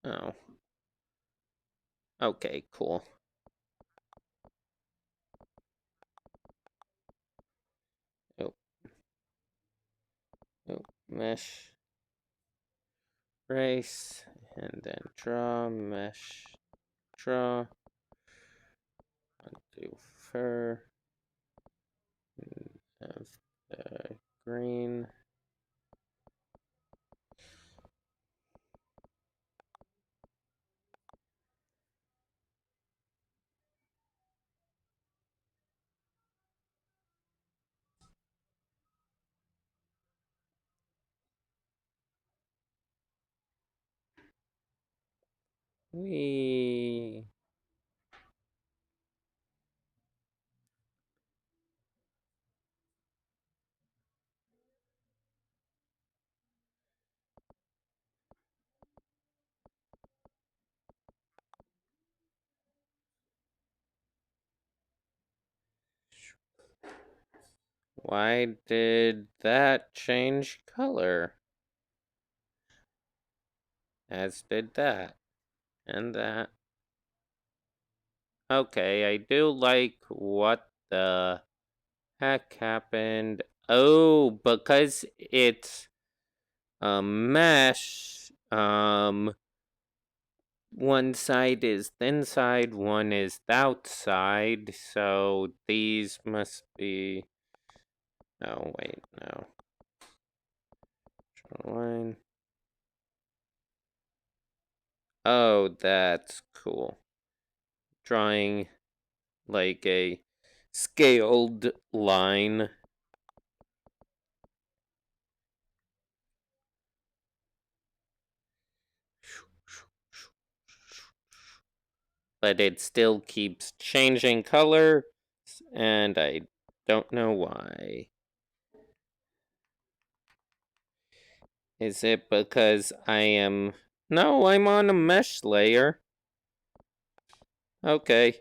oh, okay, cool. Oh, oh, mesh, race, and then draw, mesh, draw, undo fur, have the green. We Why did that change color? As did that. And that. Okay, I do like what the heck happened. Oh, because it's a mesh, one side is the inside, one is the outside, so these must be... Oh, wait, no. Draw a line. Oh, that's cool. Drawing like a scaled line. But it still keeps changing color, and I don't know why. Is it because I am... No, I'm on a mesh layer. Okay.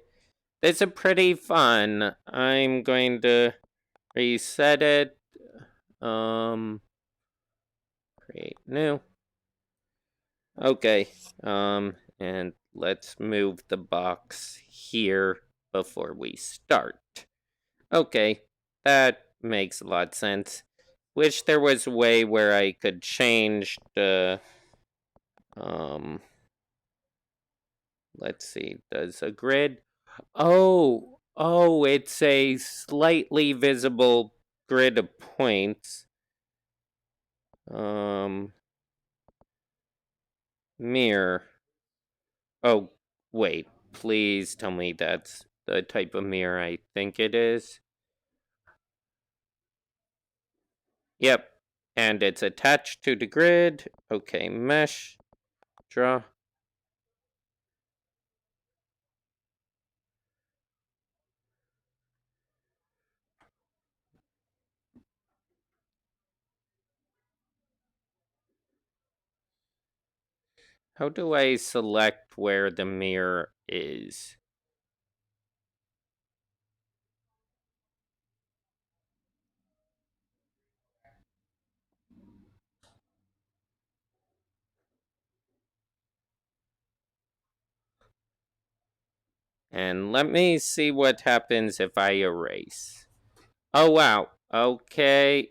It's a pretty fun. I'm going to reset it. Create new. Okay. And let's move the box here before we start. Okay, that makes a lot of sense. Wish there was a way where I could change the, let's see, does a grid? Oh, it's a slightly visible grid of points. Mirror. Oh, wait, please tell me that's the type of mirror I think it is. Yep, and it's attached to the grid. Okay, mesh, draw. How do I select where the mirror is? And let me see what happens if I erase. Oh wow, okay.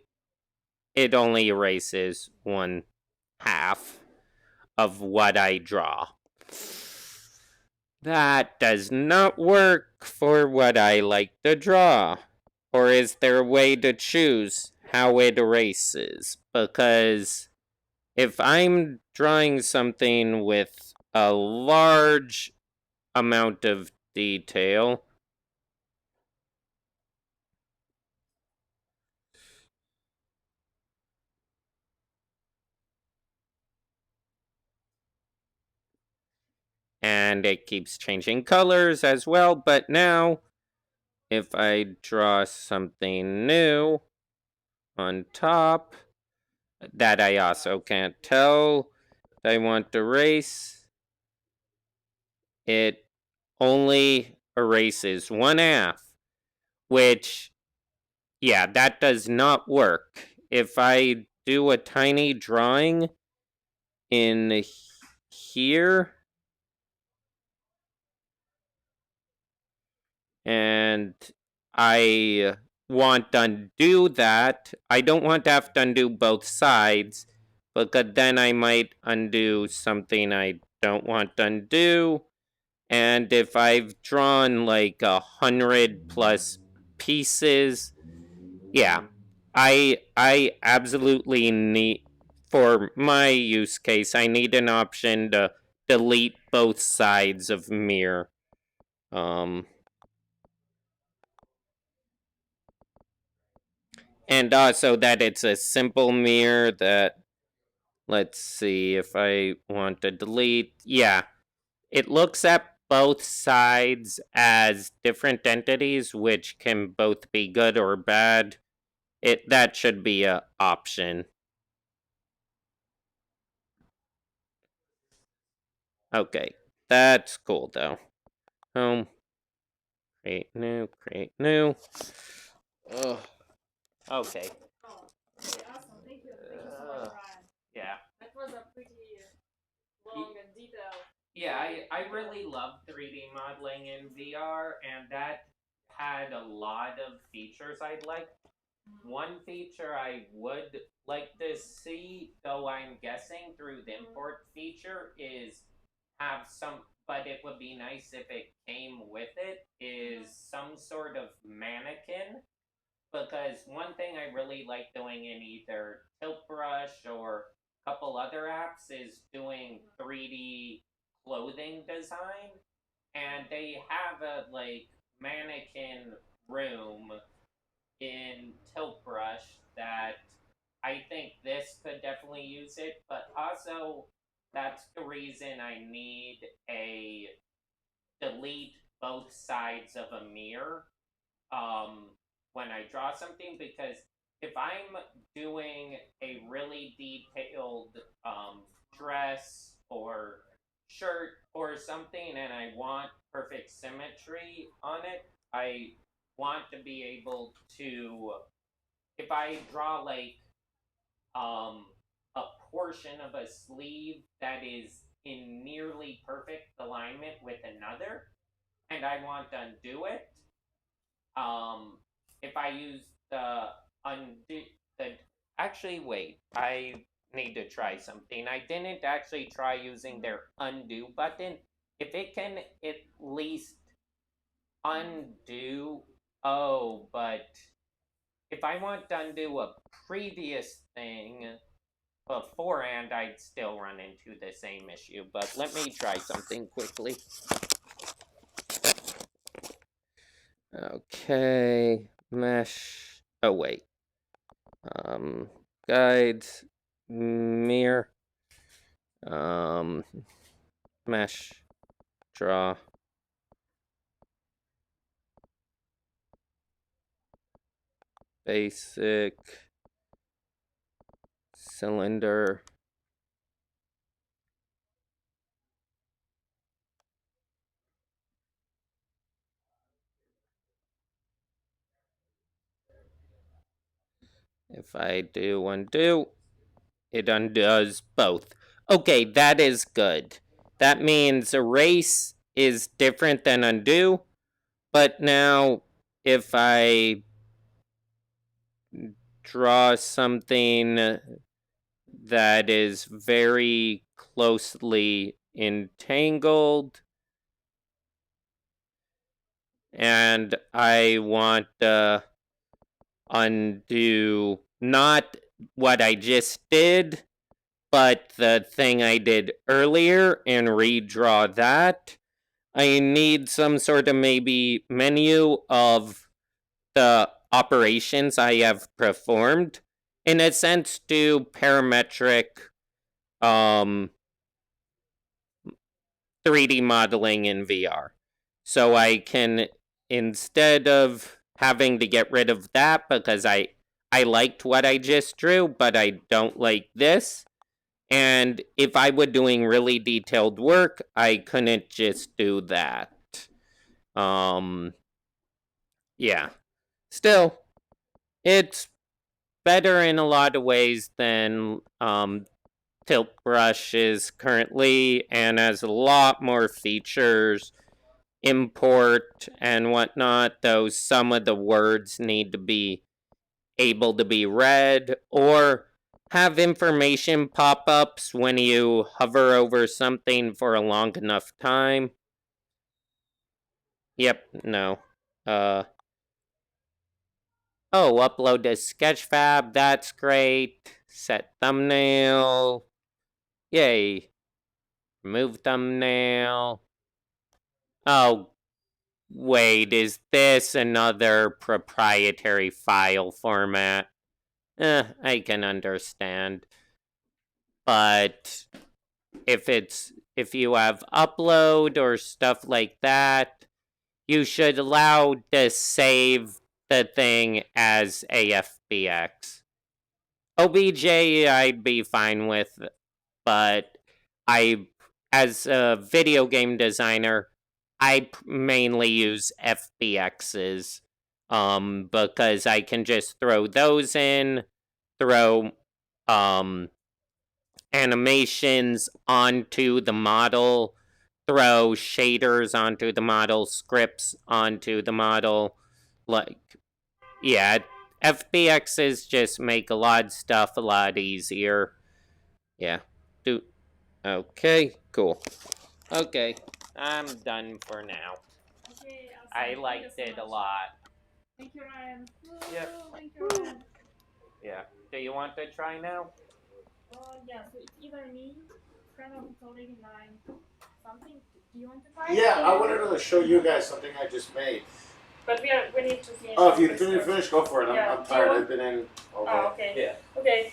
It only erases 1/2 of what I draw. That does not work for what I like to draw. Or is there a way to choose how it erases? Because if I'm drawing something with a large amount of detail, and it keeps changing colors as well, but now if I draw something new on top that I also can't tell I want to erase, it only erases 1/2, which, yeah, that does not work. If I do a tiny drawing in here, and I want to undo that, I don't want to have to undo both sides, because then I might undo something I don't want to undo. And if I've drawn like 100+ pieces, yeah, I absolutely need, for my use case, I need an option to delete both sides of mirror. And also that it's a simple mirror that, let's see if I want to delete. Yeah, it looks at both sides as different entities, which can both be good or bad. That should be a option. Okay, that's cool though. Home, create new, create new. Ugh. Okay. Oh, okay, awesome. Thank you. Thank you so much, Ryan. Yeah. That was a pretty long and detailed. Yeah, I really love 3D modeling in VR, and that had a lot of features I'd like. One feature I would like to see, though I'm guessing through the import feature, is have some, but it would be nice if it came with it, is some sort of mannequin. Because one thing I really like doing in either Tilt Brush or a couple other apps is doing 3D clothing design. And they have a like mannequin room in Tilt Brush that I think this could definitely use it, but also that's the reason I need a delete both sides of a mirror when I draw something, because if I'm doing a really detailed dress or shirt or something and I want perfect symmetry on it, I want to be able to, if I draw like um, a portion of a sleeve that is in nearly perfect alignment with another, and I want to undo it, if I use the undo, the actually wait, I need to try something. I didn't actually try using their undo button. If it can at least undo, oh, but if I want to undo a previous thing beforehand, I'd still run into the same issue. But let me try something quickly. Okay, mesh. Oh wait. Guides, mirror. Mesh, draw. Basic. Cylinder. If I do undo, it undoes both. Okay, that is good. That means erase is different than undo, but now if I draw something that is very closely entangled and I want to undo not what I just did, but the thing I did earlier and redraw that. I need some sort of maybe menu of the operations I have performed. In a sense, do parametric 3D modeling in VR. So I can, instead of having to get rid of that because I liked what I just drew, but I don't like this. And if I were doing really detailed work, I couldn't just do that. Yeah. Still, it's better in a lot of ways than Tilt Brush is currently, and has a lot more features, import and whatnot, though some of the words need to be able to be read or have information pop ups when you hover over something for a long enough time. Yep, no. Oh, upload to Sketchfab, that's great. Set thumbnail. Yay. Remove thumbnail. Oh, wait, is this another proprietary file format? I can understand. But if you have upload or stuff like that, you should allow to save the thing as AFBX. OBJ I'd be fine with, but as a video game designer, I mainly use FBXs, because I can just throw those in, throw animations onto the model, throw shaders onto the model, scripts onto the model. Like, yeah, FBXs just make a lot of stuff a lot easier. Yeah. Okay, cool. Okay, I'm done for now. Okay, I liked it a lot. Thank you, Ryan. Yep. Thank you, Ryan. Yeah. Do you want to try now? Yeah, so it's either me, friend of a colleague of mine, something. Do you want to try? Yeah, I wanted to show you guys something I just made. But we need to finish. Oh, if you this finish, go for it. Yeah. I'm tired. I've been in all day. Oh, okay. Yeah. Okay.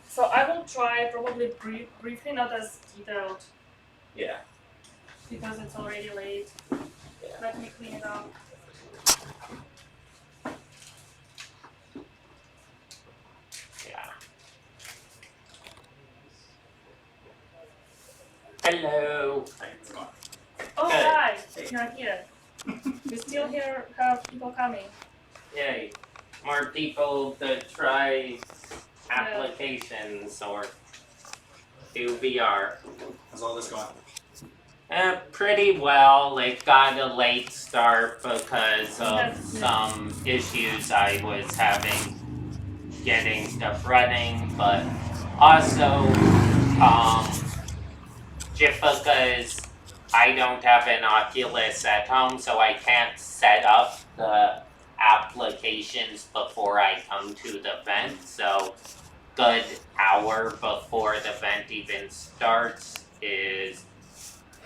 So I will try probably briefly, not as detailed Yeah. because it's already late. Yeah. Let me clean it up. Yeah. Hello. Oh, Good. hi. You're here. We still have people coming. Yay. More people to try applications or do VR. How's all this going? Pretty well. It got a late start because of That's good. some issues I was having getting stuff running, but also, just because I don't have an Oculus at home, so I can't set up the applications before I come to the event, so good hour before the event even starts is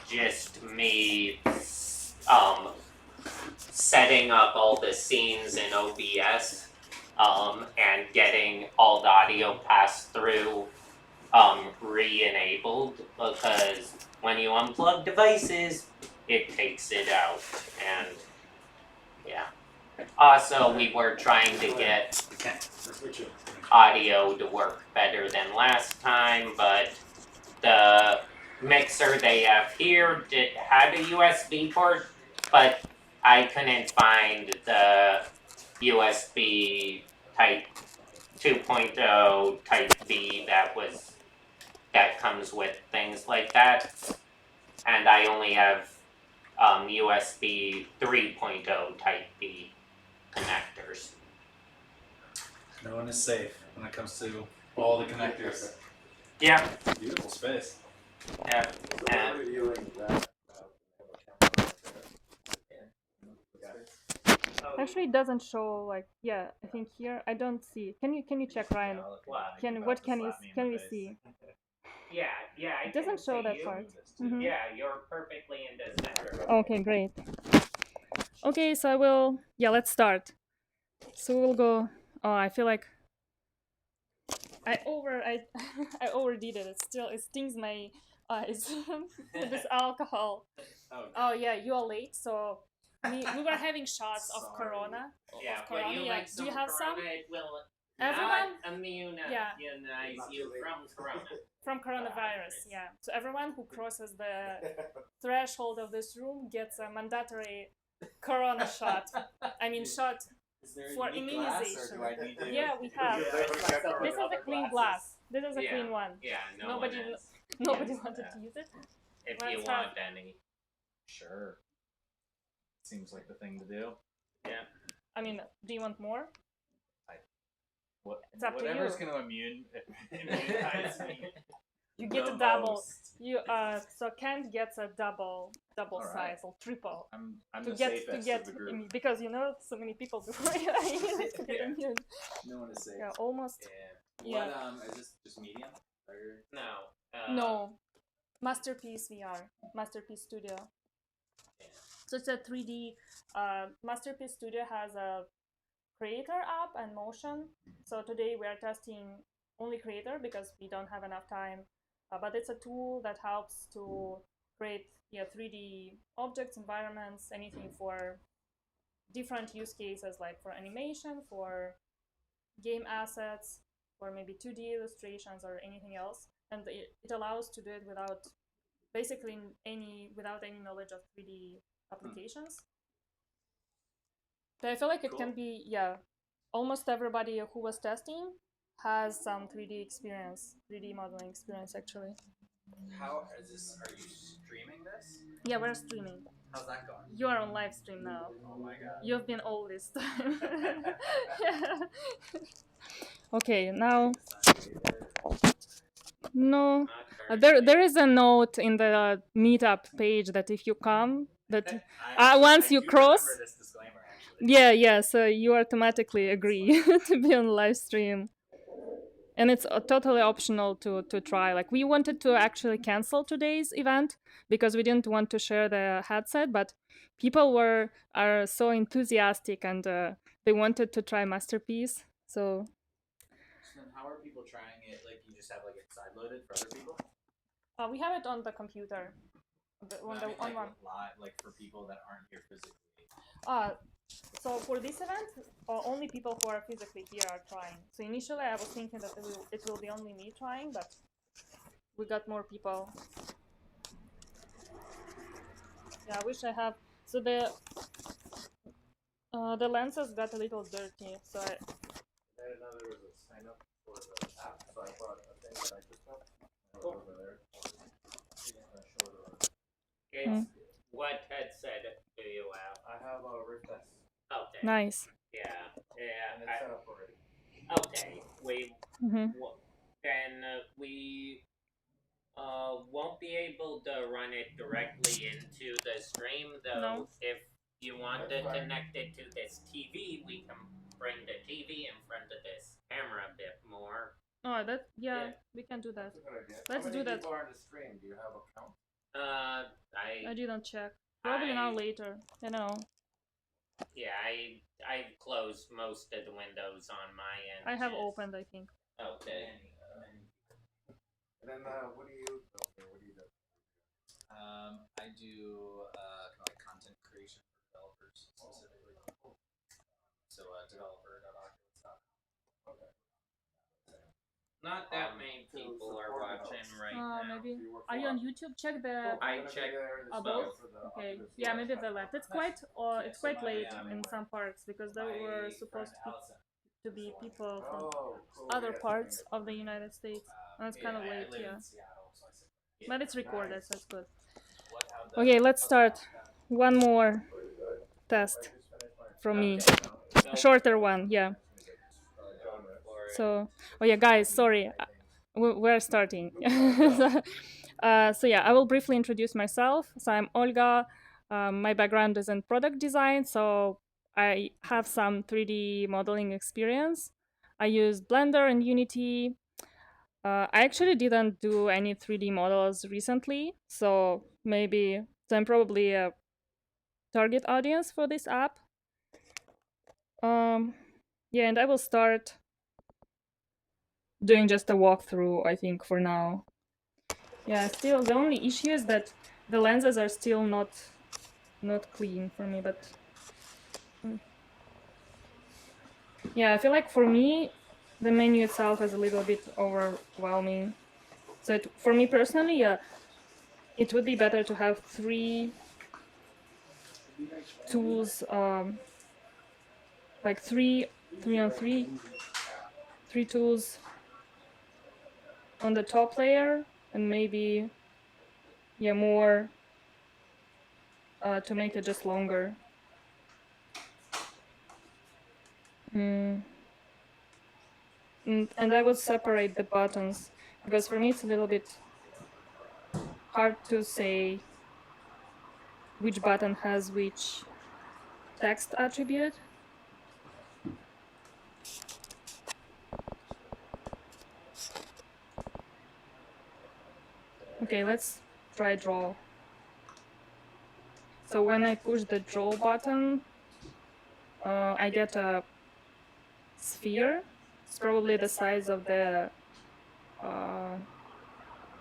just me setting up all the scenes in OBS, and getting all the audio passed through re-enabled, because when you unplug devices, it takes it out, and yeah. Also, we were trying to get audio to work better than last time, but the mixer they have here had a USB port, but I couldn't find the USB Type 2.0 Type B that comes with things like that, and I only have USB 3.0 Type B connectors. No one is safe when it comes to all the connectors. Yeah, Beautiful space. yeah, and Actually, it doesn't show like yeah. I think here I don't see. Can you check, Ryan? What can we see? yeah, I It doesn't can show see that you. part. Mhm. Yeah, you're perfectly in the center. Okay, great. Okay, so I will. Yeah, let's start. So we'll go. Oh, I feel like I I overdid it. It stings my eyes with this alcohol. Oh yeah, you are late. So we were having shots of Corona. Yeah, of Corona. you Yeah. like Do you have some? Corona? It will Everyone? not immunize Yeah. you from Corona. From coronavirus, yeah. So everyone who crosses the threshold of this room gets a mandatory Corona shot. I mean, shot for immunization. Yeah, we have. This is a clean glass. This is a Yeah. clean one. Yeah, Nobody one has. Nobody wanted to use it. If Let's you have- want any. Sure. Seems like the thing to do. Yeah. I mean, do you want more? It's up to Whatever's you. gonna immunize me. You get the a double. most. You so Kent gets a double All right. size or triple. I'm To the get safest of the group. immune, because you know so many people before you need to get Yeah. immune. No one is safe. Yeah, almost. Yeah. Yeah. What is this just medium? Or... No. No, Masterpiece VR, Masterpiece Studio. So it's a 3D. Masterpiece Studio has a creator app and motion. So today we are testing only creator because we don't have enough time. But it's a tool that helps to create 3D objects, environments, anything for different use cases, like for animation, for game assets, or maybe 2D illustrations or anything else. And it allows to do it without without any knowledge of 3D applications. So I feel like it can be, almost everybody who was testing has some 3D experience, 3D modeling experience actually. How is this? Are you streaming this? Yeah, we're streaming. How's that going? You are on live stream now. Oh my god. You've been all this time. Yeah. Okay, now. No. There is a note in the meetup page that if you come, that once you cross, This disclaimer, actually. yeah, so you automatically agree to be on live stream, and it's totally optional to try. Like we wanted to actually cancel today's event because we didn't want to share the headset, but people are so enthusiastic and they wanted to try Masterpiece. So then how are people trying it? Like you just have like it side loaded for other people? we have it on the computer. On like one. Live, like for people that aren't here physically. So for this event, only people who are physically here are trying. So initially I was thinking that it will be only me trying, but we got more people. Yeah, I wish I have. So the lenses got a little dirty, so I... And now there was a sign up for the app, so I brought a thing that I just took. Over there. What headset do you have? I have a Rift S. Okay. Nice. Yeah. And it's set up already. Okay. We Mm-hmm. then we won't be able to run it directly into the stream, though. No. If you want to connect it to this TV, we can bring the TV in front of this camera a bit more. Oh, Yeah. we can do that. That's a good idea. Let's How many do that. people are in the stream? Do you have a count? I didn't check. Probably now later. You know. Yeah, I've closed most of the windows on my end. I have just- opened, I think. Okay. And then what do you? Okay, what do you do? I do kind of like content creation for developers specifically. So developer.oculus.com. Okay. Not that many people are watching right now. Maybe. So you work Are you on YouTube? Check the. I checked both? for the Okay. Oculus Yeah, Store. maybe the left. It's quite. It's so quite my, late in some parts because there were supposed to be people from Oh, cool. other Yeah, parts of the United States, and it's kind of late. I live Yeah, in Seattle, so I sit. but it's recorded, so it's good. How'd Okay, let's start. One more test I just finished my from me. Okay. A shorter one, yeah. So, oh yeah, guys, sorry, we're starting. So yeah, I will briefly introduce myself. So I'm Olga. My background is in product design, so I have some 3D modeling experience. I use Blender and Unity. I actually didn't do any 3D models recently, so I'm probably a target audience for this app. Yeah, and I will start doing just a walkthrough, I think, for now. Yeah, still the only issue is that the lenses are still not clean for me, but yeah, I feel like for me the menu itself is a little bit overwhelming. So for me personally, yeah, it would be better to have three tools, like three on three tools on the top layer, and maybe more to make it just longer. And I would separate the buttons because for me it's a little bit hard to say which button has which text attribute. Okay, let's try draw. So when I push the draw button, I get a sphere. It's probably the size of the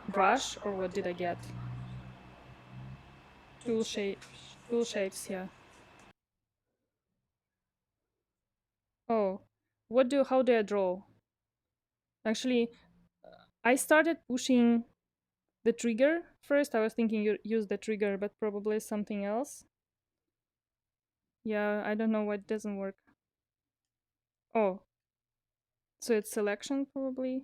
brush, or what did I get? Tool shapes, yeah. Oh, how do I draw? Actually, I started pushing the trigger first. I was thinking you use the trigger, but probably something else. Yeah, I don't know why it doesn't work. Oh, so it's selection probably.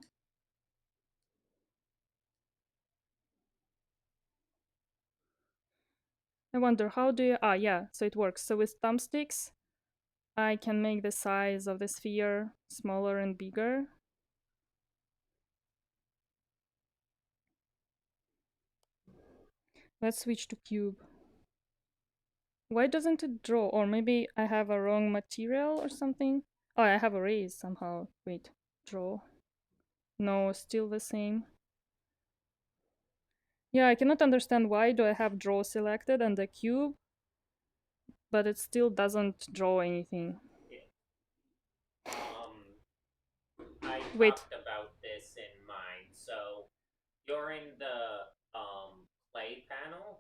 I wonder how do you, yeah, so it works. So with thumbsticks, I can make the size of the sphere smaller and bigger. Let's switch to cube. Why doesn't it draw? Or maybe I have a wrong material or something. Oh, I have erase somehow. Wait, draw. No, still the same. Yeah, I cannot understand why do I have draw selected and the cube, but it still doesn't draw anything. I Wait. talked about this in mind. So you're in the clay panel,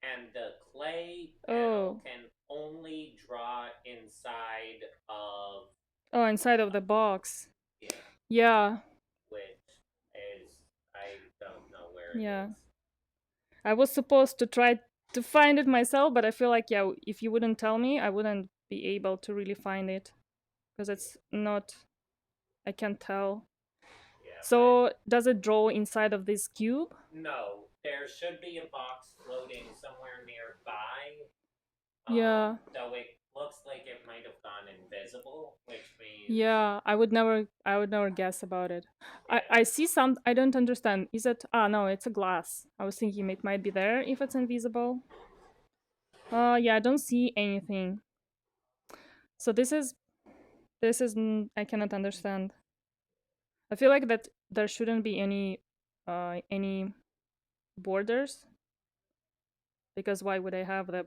and the clay panel can only draw inside of. Oh, inside of the box. Yeah. Yeah. Which is, I don't know where Yeah. it is. I was supposed to try to find it myself, but I feel like, yeah, if you wouldn't tell me, I wouldn't be able to really find it. Because it's not, I can't tell. Yeah, so does it draw inside of this cube? No, there should be a box floating somewhere nearby. Yeah. Though it looks like it might have gone invisible, which means. Yeah, I would never guess about it. Yeah. I see some, I don't understand. Is it, no, it's a glass. I was thinking it might be there if it's invisible. Yeah, I don't see anything. So this is, I cannot understand. I feel like that there shouldn't be any borders, because why would I have the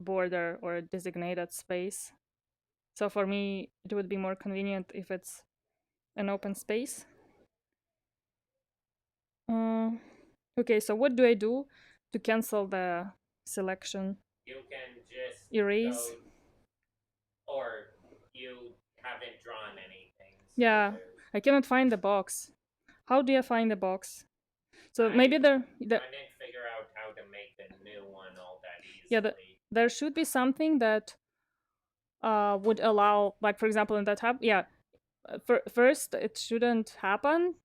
border or a designated space. So for me, it would be more convenient if it's an open space. Okay, so what do I do to cancel the selection? You can just Erase? or you haven't drawn anything. So Yeah, I cannot find the box. How do I find the box? So maybe there, I didn't figure out how to make a new one all that easily. yeah, there should be something that would allow, like for example, in that tab, yeah, first it shouldn't happen,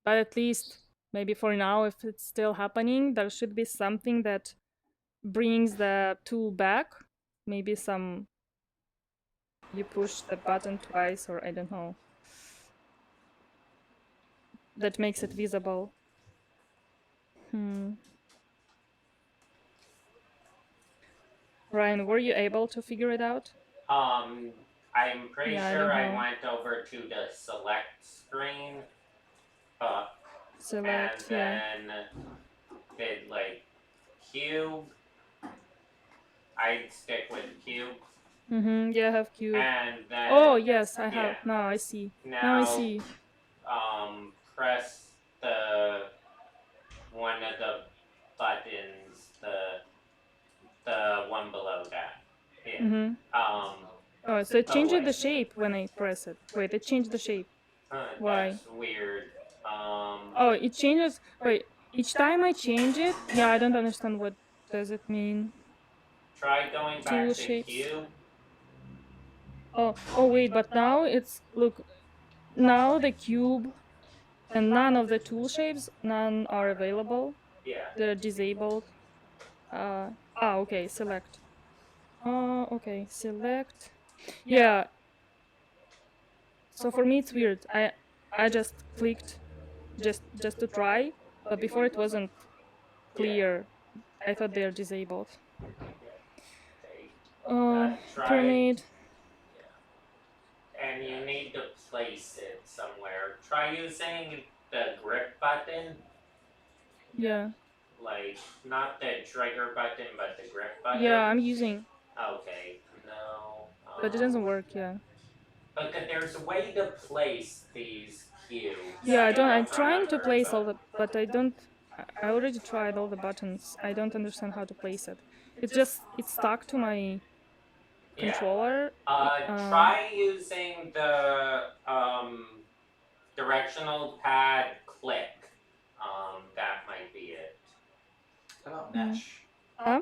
but at least maybe for now, if it's still happening, there should be something that brings the tool back. Maybe you push the button twice, or I don't know, that makes it visible. Ryan, were you able to figure it out? I'm pretty Yeah, I sure don't I know. went over to the select screen, Select, and yeah. then did like cube. I'd stick with cube, Yeah, I have cube. and then Oh, yes, I have. yeah. Now I see. Now I Now see. press the one of the buttons, the one below that. Yeah. Oh, so it changed the shape when I press it. Wait, it changed the shape. Why? That's weird. Oh, it changes. Wait, each time I change it, yeah, I don't understand what does it mean. Try going back Tool to shapes. cube. Oh, wait, but now it's look. Now the cube and none of the tool shapes, none are available. Yeah. They're disabled. Okay, select. Okay, select. Yeah. So for me it's weird. I just clicked just to try, but before it wasn't clear. I thought they're disabled. Try. Pyramid. And you need to place it somewhere. Try using the grip button. Yeah. Like, not the trigger button, but the grip button. Yeah, I'm using. Okay, no. But it doesn't work, yeah. But there's a way to place these cubes. Yeah, I'm trying to place all the, but I don't. I already tried all the buttons. I don't understand how to place it. It's stuck to my controller. Try using the directional pad click. That might be it. How about mesh? Huh? How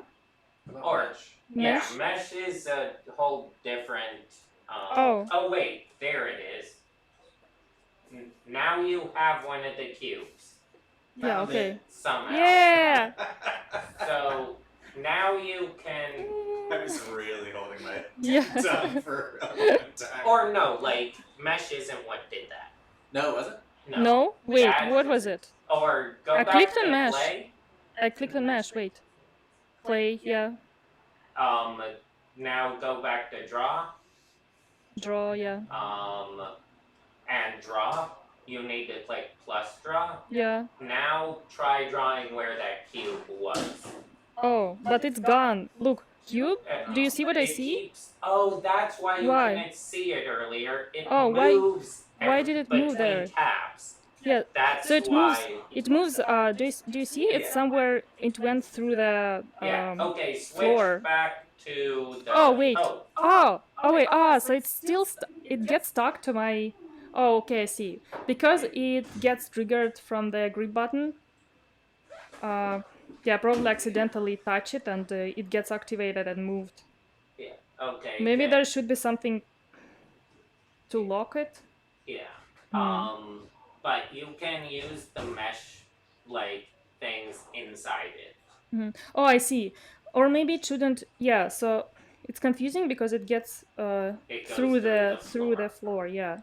about Or mesh? Mesh? yeah, mesh is a whole different. Oh, wait, there it is. Now you have one of the cubes. yeah, okay. Somehow. Yeah! So now you can. I was really holding my Yeah. tongue for a long time. Or no, like mesh isn't what did that. No, was it? No? Wait, That- what was it? Or go I back clicked to on mesh. play. I clicked on mesh, wait. Play, yeah. Now go back to draw. Draw, yeah. And draw. You need to click plus draw. Yeah. Now try drawing where that cube was. Oh, but it's gone. Look, cube? Do you see what I It see? keeps- oh, that's why you Why? couldn't see it earlier. It Oh, why- moves. why did it move between there? tabs. Yeah. That's So it why. moves. It moves. Do you see? It's somewhere. It went through the Okay, switch floor. back to the. Oh wait. Oh wait. So it's still. It gets stuck to my. Oh, okay. I see. Because it gets triggered from the grip button. Yeah, probably accidentally touch it and it gets activated and moved. Yeah. Okay. Maybe there should be something to lock it. Yeah. But you can use the mesh like things inside it. Oh, I see. Or maybe it shouldn't. Yeah. So it's confusing because it gets It goes through the floor. floor. Yeah.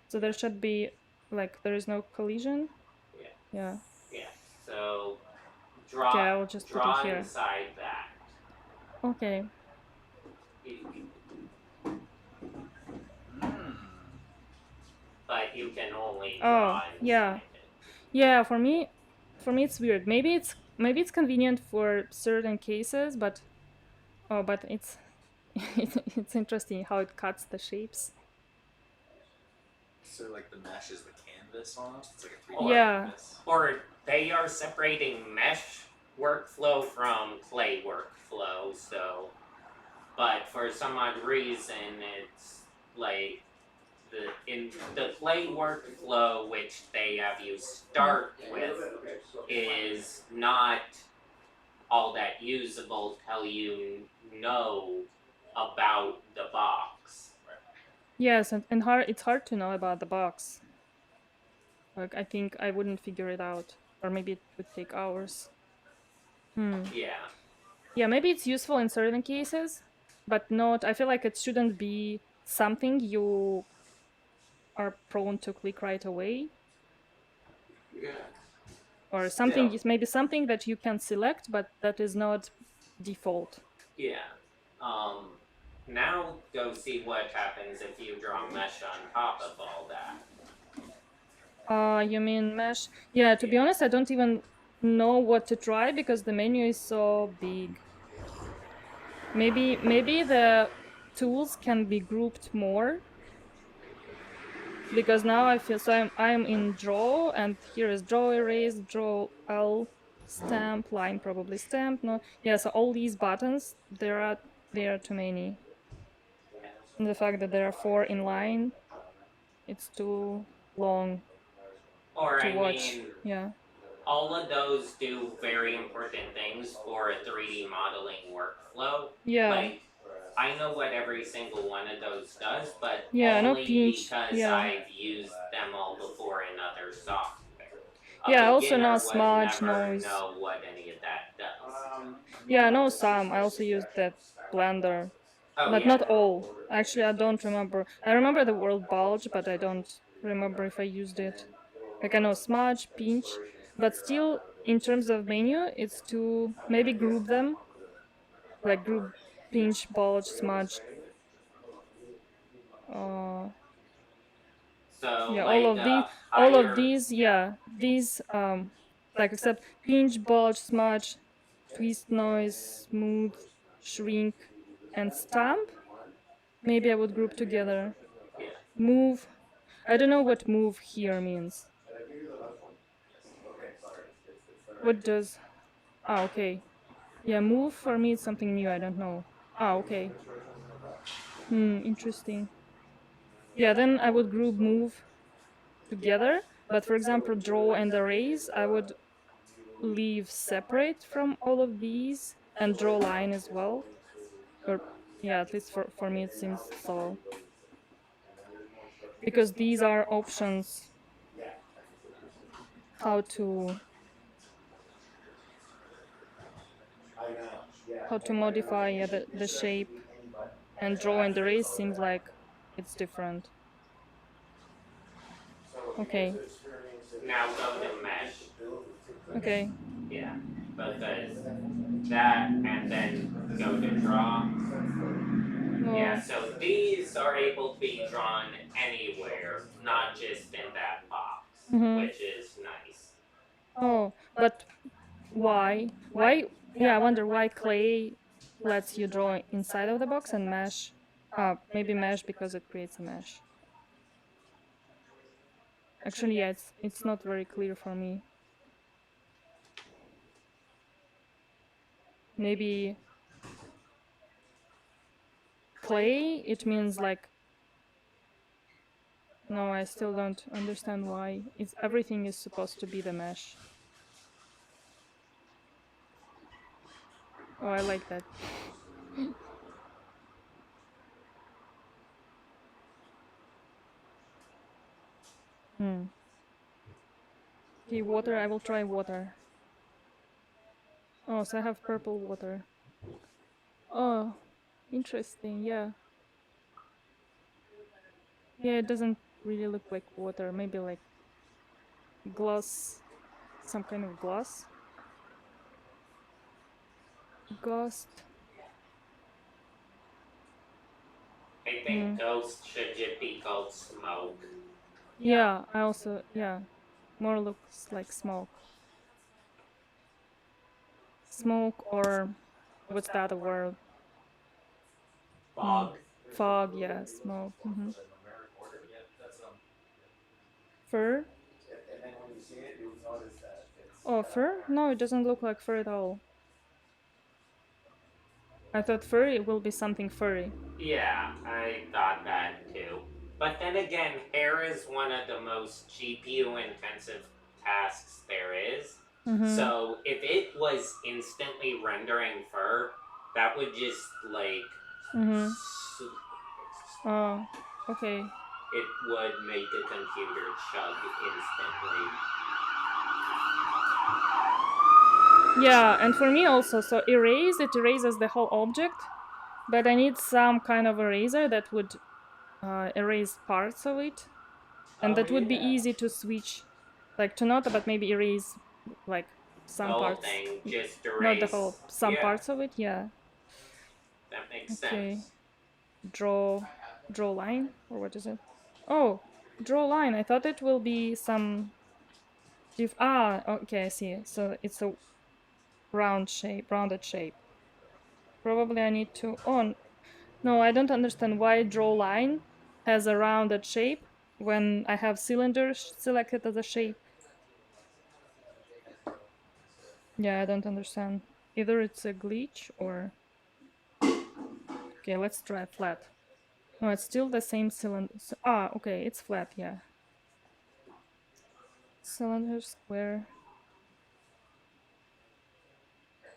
So there should be like there is no collision. Yeah. Yeah. Yeah. So draw. Okay, I will just put draw it here. inside that. Okay. But you can only Oh, draw yeah. inside it. Yeah. For me it's weird. Maybe it's convenient for certain cases, but Oh, but it's it's interesting how it cuts the shapes. So like the mesh is the canvas almost. It's like a 3D Or- Yeah. canvas. Or they are separating mesh workflow from clay workflow, so but for some odd reason it's like in the clay workflow which they have you start with is not all that usable till you know about the box. Yes, and it's hard to know about the box. Like I think I wouldn't figure it out, or maybe it would take hours. Yeah. Yeah, maybe it's useful in certain cases, but not. I feel like it shouldn't be something you are prone to click right away, or something is maybe something that you can select, but that is not default. Yeah. Now go see what happens if you draw mesh on top of all that. You mean mesh? Yeah, to be honest, I don't even know what to try because the menu is so big. Maybe the tools can be grouped more, because now I feel so I'm in draw, and here is draw, erase, draw, L, stamp, line, probably stamp. No, yeah, so all these buttons, there are too many. And the fact that there are 4 in line, it's too long Or to I watch. mean, Yeah. all of those do very important things for a 3D modeling workflow. Yeah. Like, I know what every single one of those does, but Yeah, no only pinch. because Yeah. I've used them all before in other software. A Yeah, also beginner no would smudge, never noise. know what any of that does. Yeah, no some. I also used that blender. Oh But yeah. not all. Actually, I don't remember. I remember the word bulge, but I don't remember if I used it. Like I know smudge, pinch, but still, in terms of menu, it's to maybe group them, like group pinch, bulge, smudge. So Yeah, like all of higher. these, yeah, these like except pinch, bulge, smudge, twist, noise, smooth, shrink, and stamp. Maybe I would group together. Yeah. Move. I don't know what move here means. What does? Ah, okay. Yeah, move for me is something new. I don't know. Ah, okay. Interesting. Yeah, then I would group move together. But for example, draw and erase, I would leave separate from all of these, and draw line as well. Or yeah, at least for me it seems so. Because these are options how to modify, yeah, the shape, and draw and erase seems like it's different. Okay. Now go to mesh. Okay. Yeah. Because that and then go to draw. Yeah, Well, so these are able to be drawn anywhere, not just in that box, which is nice. oh, but why? Why? Yeah, I wonder why clay lets you draw inside of the box and mesh. Maybe mesh because it creates a mesh. Actually, yeah, it's not very clear for me. Maybe clay, it means like. No, I still don't understand why. Everything is supposed to be the mesh. Oh, I like that. Okay, water, I will try water. Oh, so I have purple water. Oh, interesting, yeah. Yeah, it doesn't really look like water, maybe like gloss, some kind of gloss. Ghost. I think ghost should just be called smoke. Yeah, I also, yeah, more looks like smoke. Smoke, or what's the other word? Fog. Fog, yeah, smoke. The numeric order. Yeah, that's Fur? and then when you see it, you'll notice that it's. Oh, fur? No, it doesn't look like fur at all. I thought furry will be something furry. Yeah, I thought that too. But then again, hair is one of the most GPU intensive tasks there is. So if it was instantly rendering fur, that would just like Oh, okay. it would make a computer chug instantly. Yeah, and for me also, so erase, it erases the whole object, but I need some kind of eraser that would erase parts of it, and that would be easy to switch, like to not, but maybe erase like some The whole parts. thing just erase. Not the whole, some Yeah, parts of it, yeah. that makes Okay. sense. Draw line, or what is it? Oh, draw line. I thought it will be some. Okay, I see. So it's a rounded shape. Probably I need to. Oh, no, I don't understand why draw line has a rounded shape when I have cylinder selected as a shape. Yeah, I don't understand. Either it's a glitch or. Okay, let's try flat. No, it's still the same cylinder. Okay, it's flat, yeah. Cylinder, square.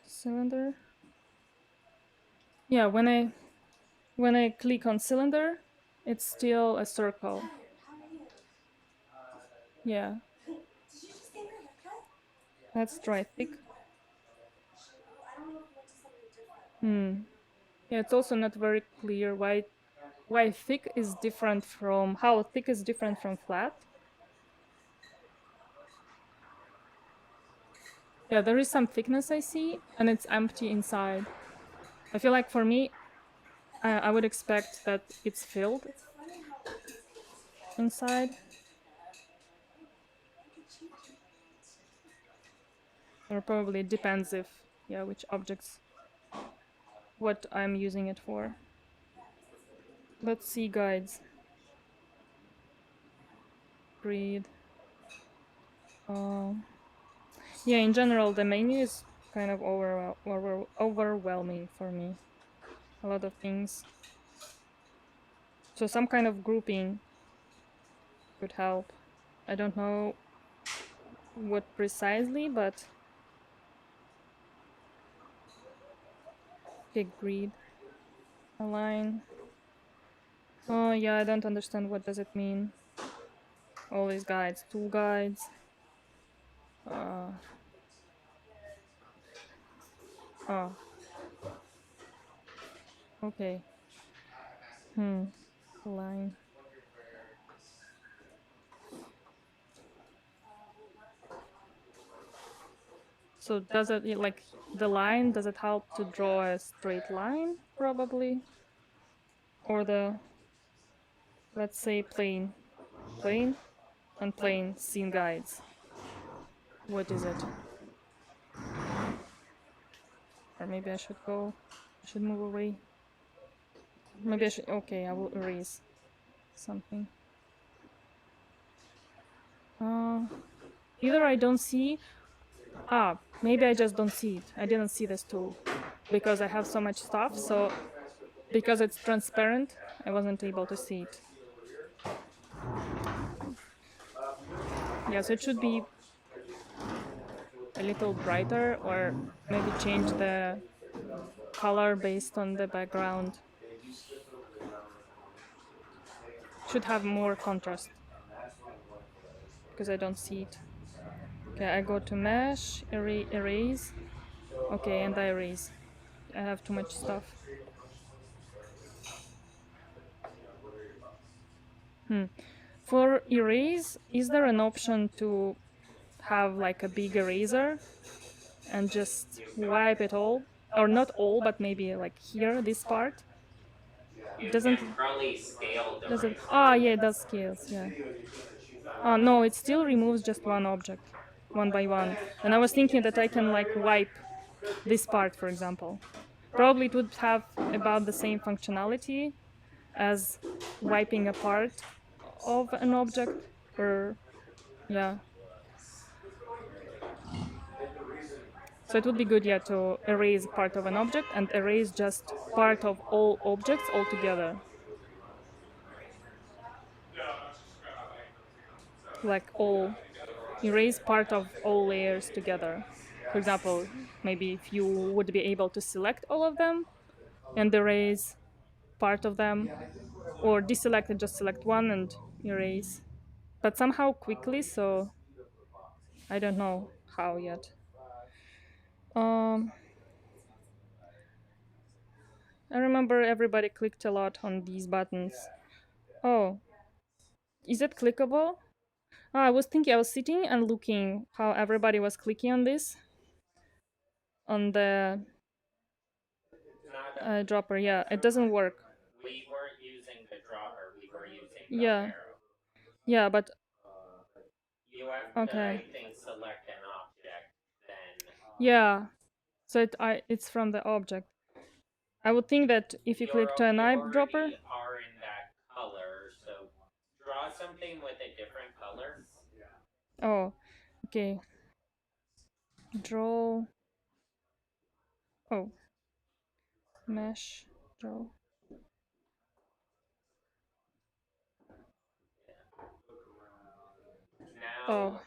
Cylinder. Yeah, when I click on cylinder, it's still a circle. Yeah. Let's try thick. Yeah, it's also not very clear why thick is different from how thick is different from flat. Yeah, there is some thickness I see, and it's empty inside. I feel like for me, I would expect that it's filled inside. Or probably it depends which objects, what I'm using it for. Let's see guides. Grid. Yeah, in general, the menu is kind of overwhelming for me. A lot of things. So some kind of grouping could help. I don't know what precisely, but okay, grid, align. Oh yeah, I don't understand what does it mean. All these guides, tool guides. Oh, okay. Align. So does it like the line? Does it help to draw a straight line, probably, or the, let's say, plane, and plane scene guides? What is it? Or maybe I should move away. Maybe I should. Okay, I will erase something. Either I don't see. Maybe I just don't see it. I didn't see this tool because I have so much stuff. So because it's transparent, I wasn't able to see it. Yeah, so it should be a little brighter, or maybe change the color based on the background. Should have more contrast because I don't see it. Okay, I go to mesh, erase. Okay, and I erase. I have too much stuff. For erase, is there an option to have like a big eraser and just wipe it all? Or not all, but maybe like here, this part? You Doesn't can probably scale the does it? razor. Yeah, it does scales, yeah. No, it still removes just one object, one by one. And I was thinking that I can like wipe this part, for example. Probably it would have about the same functionality as wiping a part of an object, or yeah. So it would be good, yeah, to erase part of an object and erase just part of all objects altogether. Like all, erase part of all layers together. For example, maybe if you would be able to select all of them and erase part of them, or deselect and just select one and erase. But somehow quickly, so I don't know how yet. Um, I remember everybody clicked a lot on these buttons. Oh, is it clickable? I was thinking, I was sitting and looking how everybody was clicking on this, on the Not dropper. Yeah, it doesn't work. we weren't using the dropper. We were using the Yeah. arrow. Yeah, but You have to, okay. I think, select an object, then Yeah, so it's from the object. I would think that if you click to an you eyedropper. already are in that color, so draw something with a different color. Oh, okay. Draw. Oh, mesh. Draw. Now,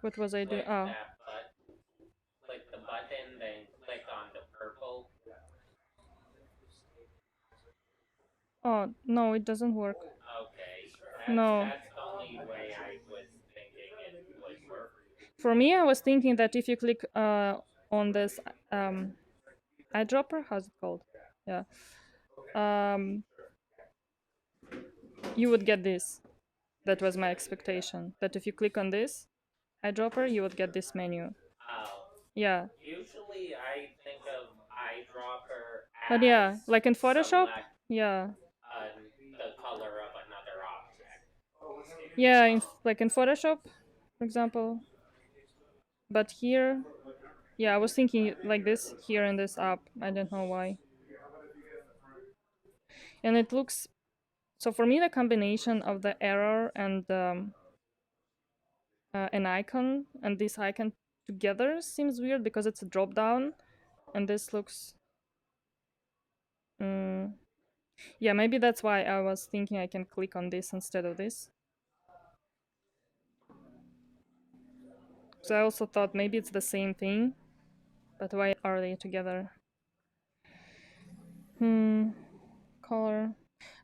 What was I doing? click Oh, that click the button, then click on the purple. oh no, it doesn't work. Okay, No. that's the only way I was thinking it would work. For me, I was thinking that if you click on this eyedropper, how's it called? Yeah. Um, you would get this. That was my expectation. That if you click on this eyedropper, you would get this menu. Oh, Yeah. usually I think of eyedropper But yeah, as like in Photoshop, select yeah. the color of another object. Yeah, like in Photoshop, for example. But here, yeah, I was thinking like this here in this app. I don't know why. And it looks so for me the combination of the error and an icon and this icon together seems weird because it's a drop down, and this looks. Mm, yeah, maybe that's why I was thinking I can click on this instead of this. So I also thought maybe it's the same thing, but why are they together? Color.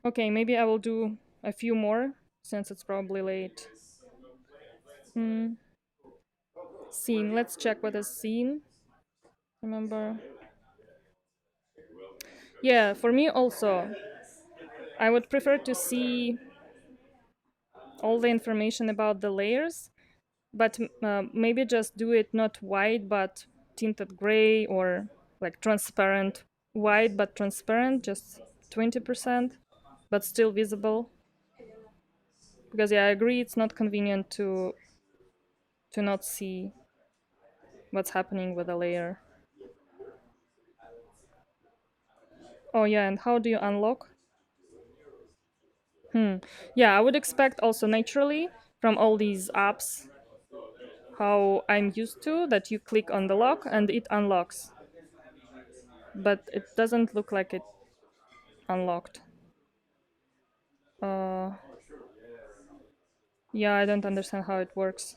Okay, maybe I will do a few more since it's probably late. Scene. Let's check what is scene. Remember? Yeah, for me also. I would prefer to see all the information about the layers, but maybe just do it not white but tinted gray, or like transparent white but transparent, just 20%, but still visible. Because yeah, I agree it's not convenient to not see what's happening with the layer. Oh yeah, and how do you unlock? Yeah, I would expect also naturally from all these apps how I'm used to, that you click on the lock and it unlocks. But it doesn't look like it unlocked. Uh, yeah, I don't understand how it works.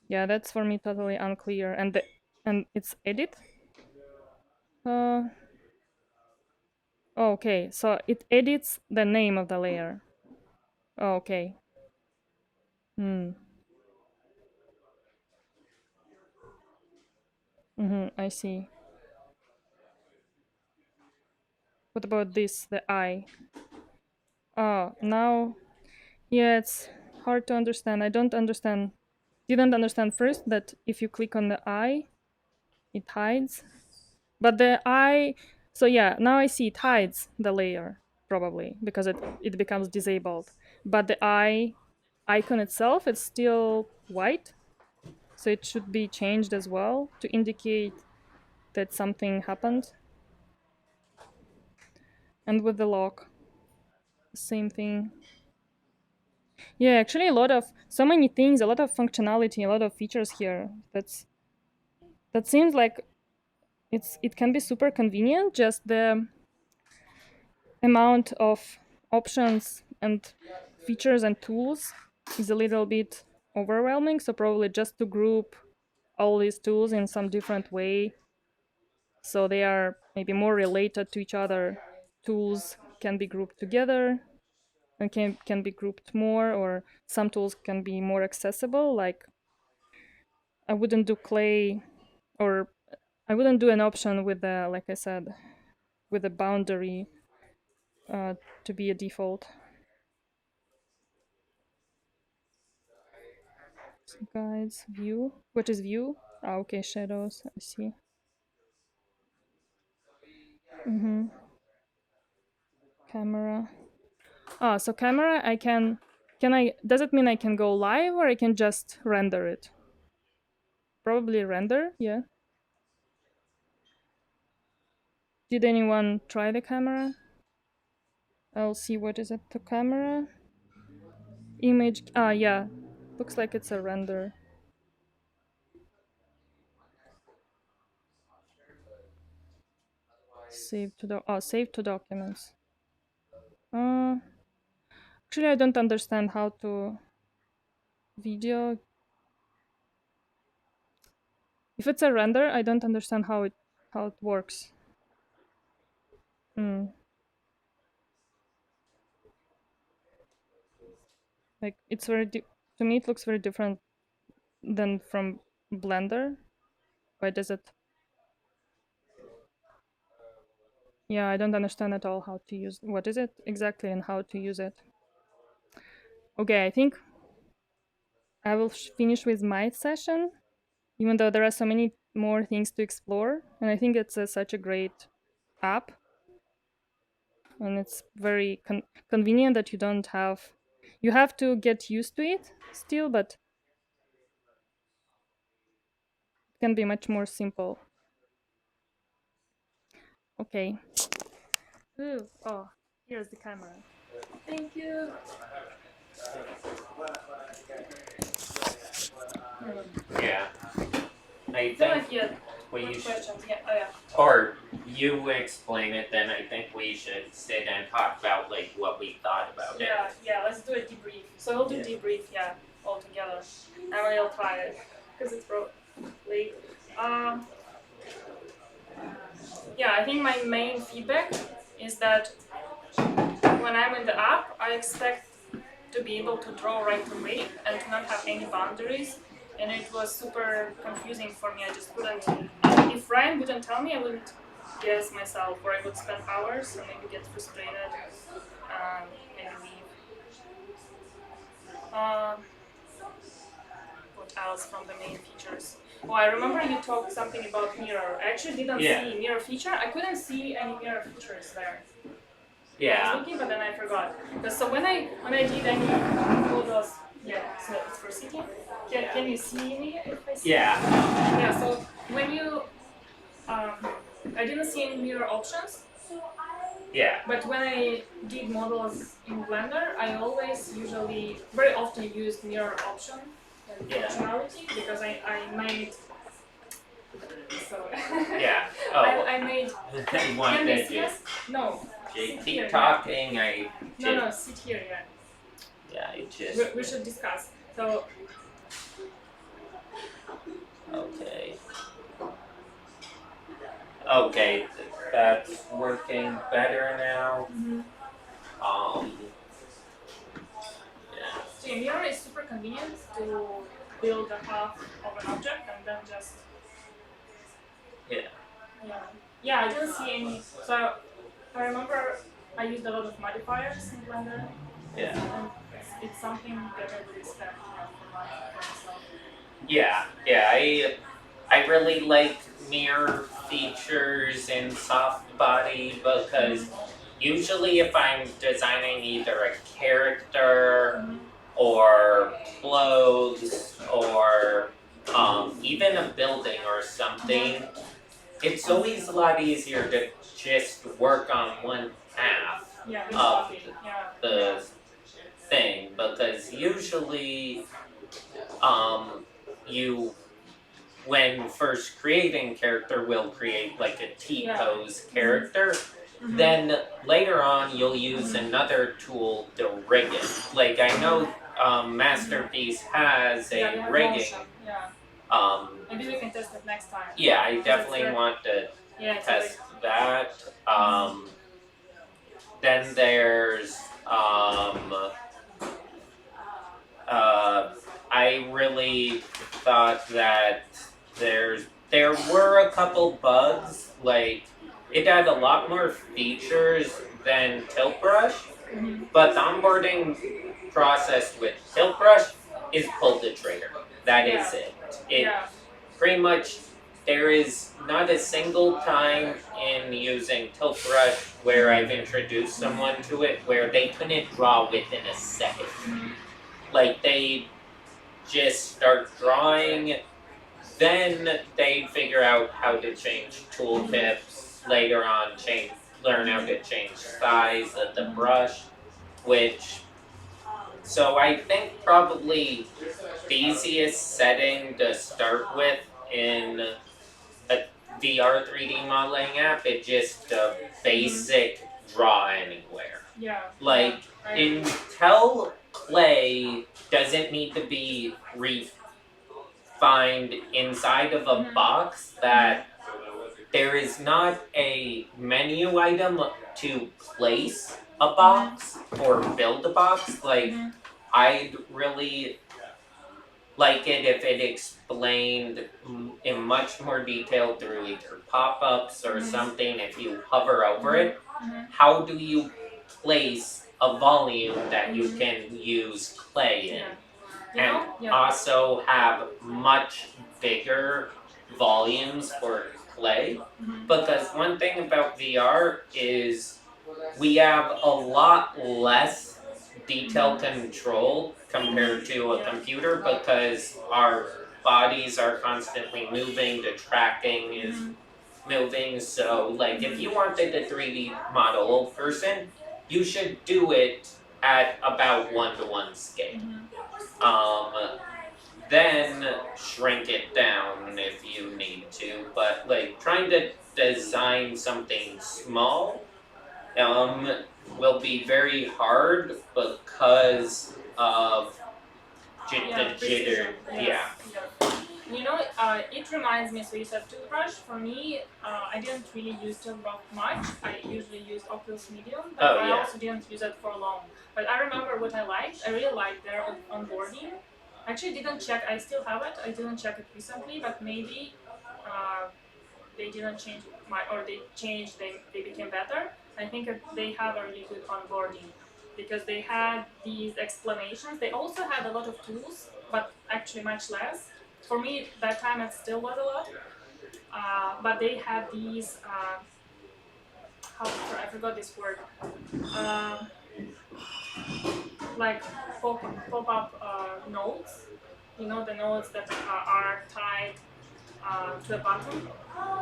Yeah, that's for me totally unclear. And it's edit. Uh, oh, okay, so it edits the name of the layer. Oh, okay. I see. What about this? The eye. Oh, now, yeah, it's hard to understand. I don't understand. Didn't understand first that if you click on the eye, it hides. But the eye, so yeah, now I see it hides the layer probably because it becomes disabled. But the eye icon itself is still white. so it should be changed as well to indicate that something happened. And with the lock, same thing. Yeah, actually so many things, a lot of functionality, a lot of features here. That seems like it can be super convenient. Just the amount of options and features and tools is a little bit overwhelming. So probably just to group all these tools in some different way, so they are maybe more related to each other. Tools can be grouped together and can be grouped more, or some tools can be more accessible. Like I wouldn't do clay, or I wouldn't do an option with the, like I said, with a boundary to be a default. So guides, view. What is view? Ah, okay, shadows. I see. Camera. Ah, so camera. I can. Can I? Does it mean I can go live, or I can just render it? Probably render. Yeah. Did anyone try the camera? I'll see what is it. The camera. Image. Ah, yeah. Looks like it's a render. Save to documents. Actually, I don't understand how to video. If it's a render, I don't understand how it works. Like it's to me it looks very different than from Blender. Why does it? Yeah, I don't understand at all how to use. What is it exactly and how to use it? Okay, I think I will finish with my session, even though there are so many more things to explore, and I think it's such a great app, and it's very convenient that you have to get used to it still, but it can be much more simple. Okay. Ooh, oh, here's the camera. Thank you. Yeah. I Don't think yet. we should, Questions? Yeah. Oh yeah. or you explain it, then I think we should sit and talk about like what we thought about it. Yeah. Let's do a debrief. So we'll do debrief. Yeah, all together. I'm real tired because it's late. Yeah, I think my main feedback is that when I'm in the app, I expect to be able to draw right away and to not have any boundaries. And it was super confusing for me. I just couldn't. If Ryan wouldn't tell me, I wouldn't guess myself, or I would spend hours and maybe get frustrated, maybe leave. What else from the main features? Oh, I remember you talked something about mirror. I actually didn't see mirror feature. I couldn't see any mirror features there. I was looking, but then I forgot. So when I did any photos, so it's for sitting. Can you see me if I see? Yeah. So when you, I didn't see any mirror options. Yeah. But when I did models in Blender, I very often used mirror option and functionality because I made. So Yeah. Oh. I made. Can you see us? No. keep talking. No, sit here. Yeah. Yeah, I just. We should discuss. So. Okay. Okay, that's working better now. Yeah. So mirror is super convenient to build a half of an object and then just. Yeah, I didn't see any. So I remember I used a lot of modifiers in Blender. Yeah. And it's something that I would expect for myself. Yeah, I really like mirror features in soft body because usually if I'm designing either a character or clothes or even a building or something, it's always a lot easier to just work on one half Yeah, of yeah. the thing, because usually you when first creating character will create like a T-pose character. Then later on you'll use another tool to rig it. Like I know Masterpiece has Yeah, a they have rigging. motion. Yeah. Maybe we can test it next time. Yeah, I Because definitely it's want to yeah, it's test like, that. Then there's I really thought that there were a couple bugs, like it had a lot more features than Tilt Brush, but the onboarding process with Tilt Brush is pull the trigger. That is it. It yeah. pretty much there is not a single time in using Tilt Brush where I've introduced someone to it where they couldn't draw within a second. Like they just start drawing, then they figure out how to change tooltips, later on learn how to change size of the brush, which so I think probably the easiest setting to start with in a VR 3D modeling app is just a basic draw anywhere. Yeah. Like until clay doesn't need to be refined inside of a box, that there is not a menu item to place a box or build a box. Like I'd really like it if it explained in much more detail through either pop-ups or something. If you hover over it, how do you place a volume that you can use clay in, and also have much bigger volumes for clay? Because one thing about VR is we have a lot less detail control compared to a computer, because our bodies are constantly moving, the tracking is moving. So like if you wanted a 3D model person, you should do it at about 1-to-1 scale. Then shrink it down if you need to, but like trying to design something small will be very hard because of the jitter. Yeah. You know, it reminds me, so you said toothbrush. For me, I didn't really use toothbrush much. I usually used Oculus Medium, but I also didn't use it for long. But I remember what I liked. I really liked their onboarding. Actually, didn't check. I still have it. I didn't check it recently, but maybe they didn't change or they changed. They became better. I think they have a really good onboarding because they had these explanations. They also had a lot of tools, but actually much less. For me, that time it still was a lot. But they had these. I forgot this word. Like pop-up nodes. You know, the nodes that are tied to a button.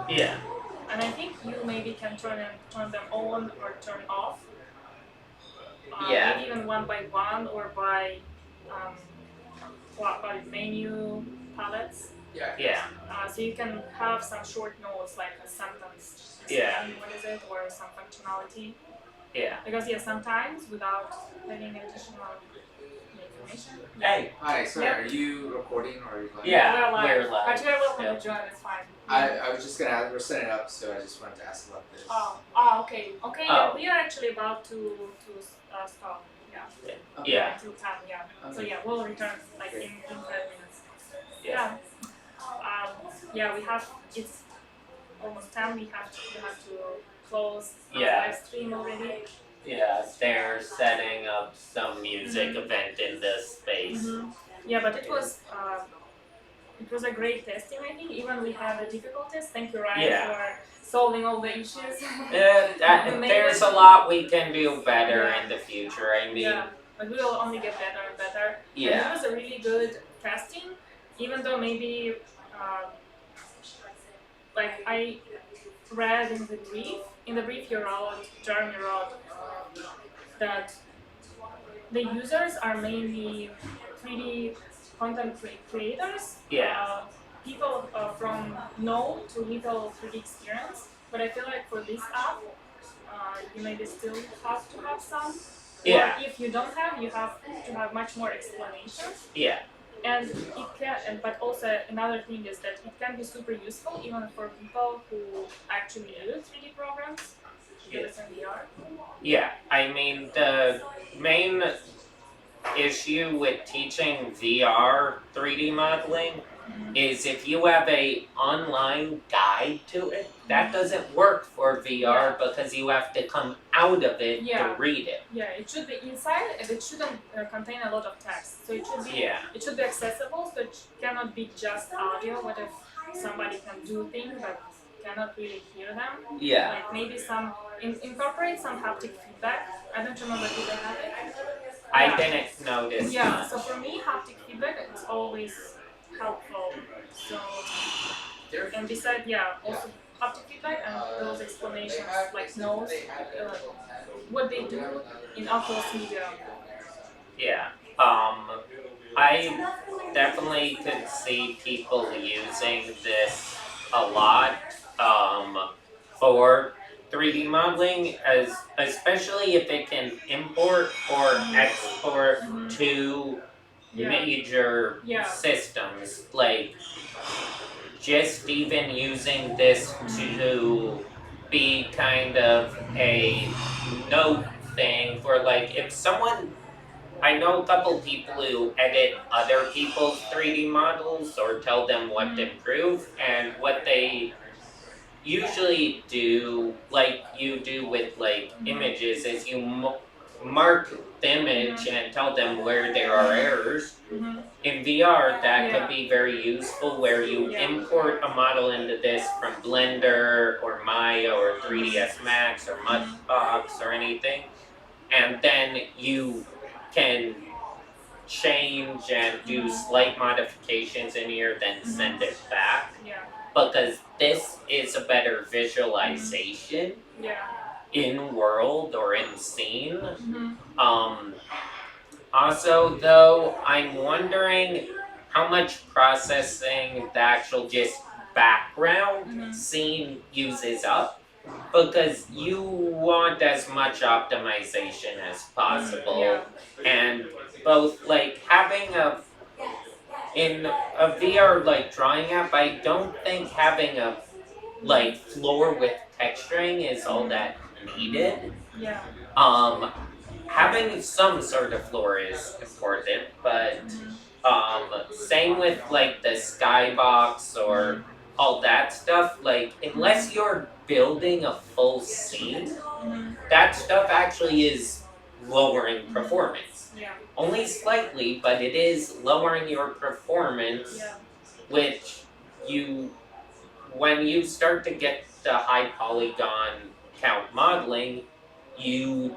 Yeah. And I think you maybe can turn them on or turn off. Yeah. Maybe even one by one or by menu palettes. Yeah. So you can have some short notes like a sentence. Yeah. What is it, or some functionality. Yeah. Because sometimes without having additional information. Hey. Hi, sorry, are you recording or are you live? Yeah, we're we're live. But you're welcome to join, it's fine. I was just gonna ask, we're setting it up, so I just wanted to ask about this. Okay. Okay, Oh. yeah, we are actually about to stop. Yeah. Okay. Yeah. Until 10, yeah. So Okay. yeah, we'll return like in 5 minutes. Yeah. We have, it's almost 10, we have to close our live stream already. Yeah, they're setting up some music event in this space. Yeah, but it was a great testing, I think. Even we had the difficulties. Thank you, Ryan, for solving all the issues. There's a lot we can do better in the future. I mean, but we will only get better and better. Yeah. And it was a really good testing even though maybe uh, like I read in the brief you wrote, Jeremy wrote, that the users are mainly 3D content creators, people from no to little 3D experience. But I feel like for this app, you maybe still have to have some. Yeah. Or if you don't have, you have to have much more explanations. Yeah. And it can, but also another thing is that it can be super useful even for people who actually use 3D programs to do this in VR. Yeah, I mean, the main issue with teaching VR 3D modeling is if you have a online guide to it, that doesn't work for VR because you have to come out of it to read it. Yeah, it should be inside and it shouldn't contain a lot of text. So it should be it should be accessible, so it cannot be just audio. What if somebody can do things but cannot really hear them? Yeah. Like maybe some incorporate some haptic feedback. I don't remember if they have it. I didn't notice Yeah, much. so for me haptic feedback is always helpful. So and besides also haptic feedback and those explanations like notes what they do in Oculus Media. Yeah. I definitely could see people using this a lot for 3D modeling, as especially if it can import or export to major systems. Like just even using this to be kind of a note thing for like if someone I know a couple people who edit other people's 3D models or tell them what to improve, and what they usually do, like you do with like images, is you mark the image and tell them where there are errors. In VR, that could be very useful, where you import a model into this from Blender or Maya or 3ds Max or Mudbox or anything, and then you can change and do slight modifications in here, then send it back. Because this is a better visualization in world or in scene. Also, though, I'm wondering how much processing the actual just background scene uses up. Because you want as much optimization as possible, and both like having in a VR like drawing app, I don't think having a like floor with texturing is all that needed. Having some sort of floor is important, but same with like the skybox or all that stuff. Like unless you're building a full scene, that stuff actually is lowering performance. Only slightly, but it is lowering your performance, which you when you start to get the high polygon count modeling, you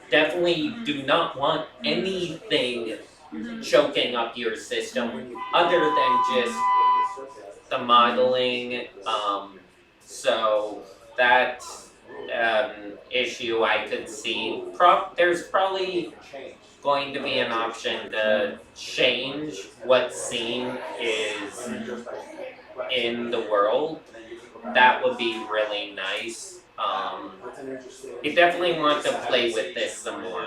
definitely do not want anything choking up your system other than just the modeling. So that issue I could see. There's probably going to be an option to change what scene is in the world. That would be really nice. You definitely want to play with this some more.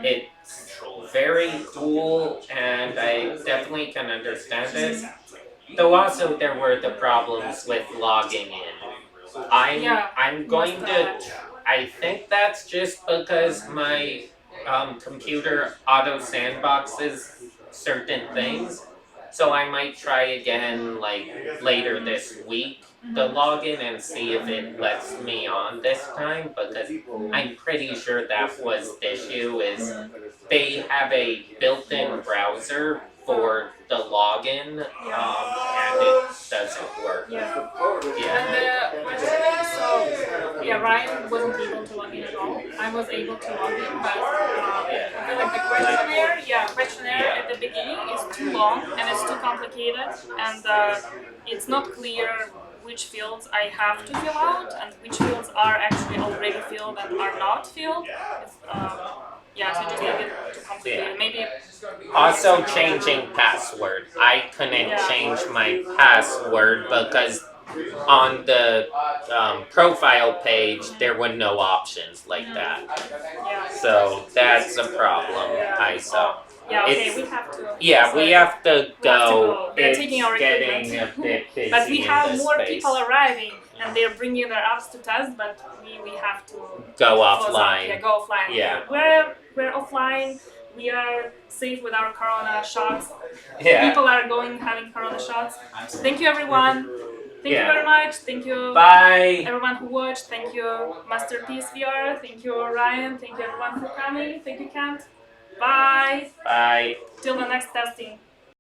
It's very cool, and I definitely can understand it. Though also there were the problems with logging in. I'm going to. I think that's just because my computer auto sandboxes certain things. So I might try again like later this week to log in and see if it lets me on this time, because I'm pretty sure that was the issue, is they have a built-in browser for the login, and it doesn't work. And so Ryan wasn't able to log in at all. I was able to log in, but I feel like the questionnaire at the beginning is too long and it's too complicated, and it's not clear which fields I have to fill out and which fields are actually already filled and are not filled. It's, so just a bit too complicated. Maybe. Also changing password. I couldn't change my password because on the profile page there were no options like that. Yeah. So that's a problem I saw. Yeah, okay, It's- we have to. Yeah, we have to We have to go. They're It's taking our getting equipment. a bit busy But we in have this more space. people arriving and they're bringing their apps to test, but we have to Go close up. offline. Yeah, go offline. Yeah. We're offline. We are safe with our corona shots. Yeah. People are having corona shots. Thank you everyone. Thank you very much. Thank you Bye. everyone who watched. Thank you Masterpiece VR. Thank you Ryan. Thank you everyone for coming. Thank you Kent. Bye. Bye. Till the next testing.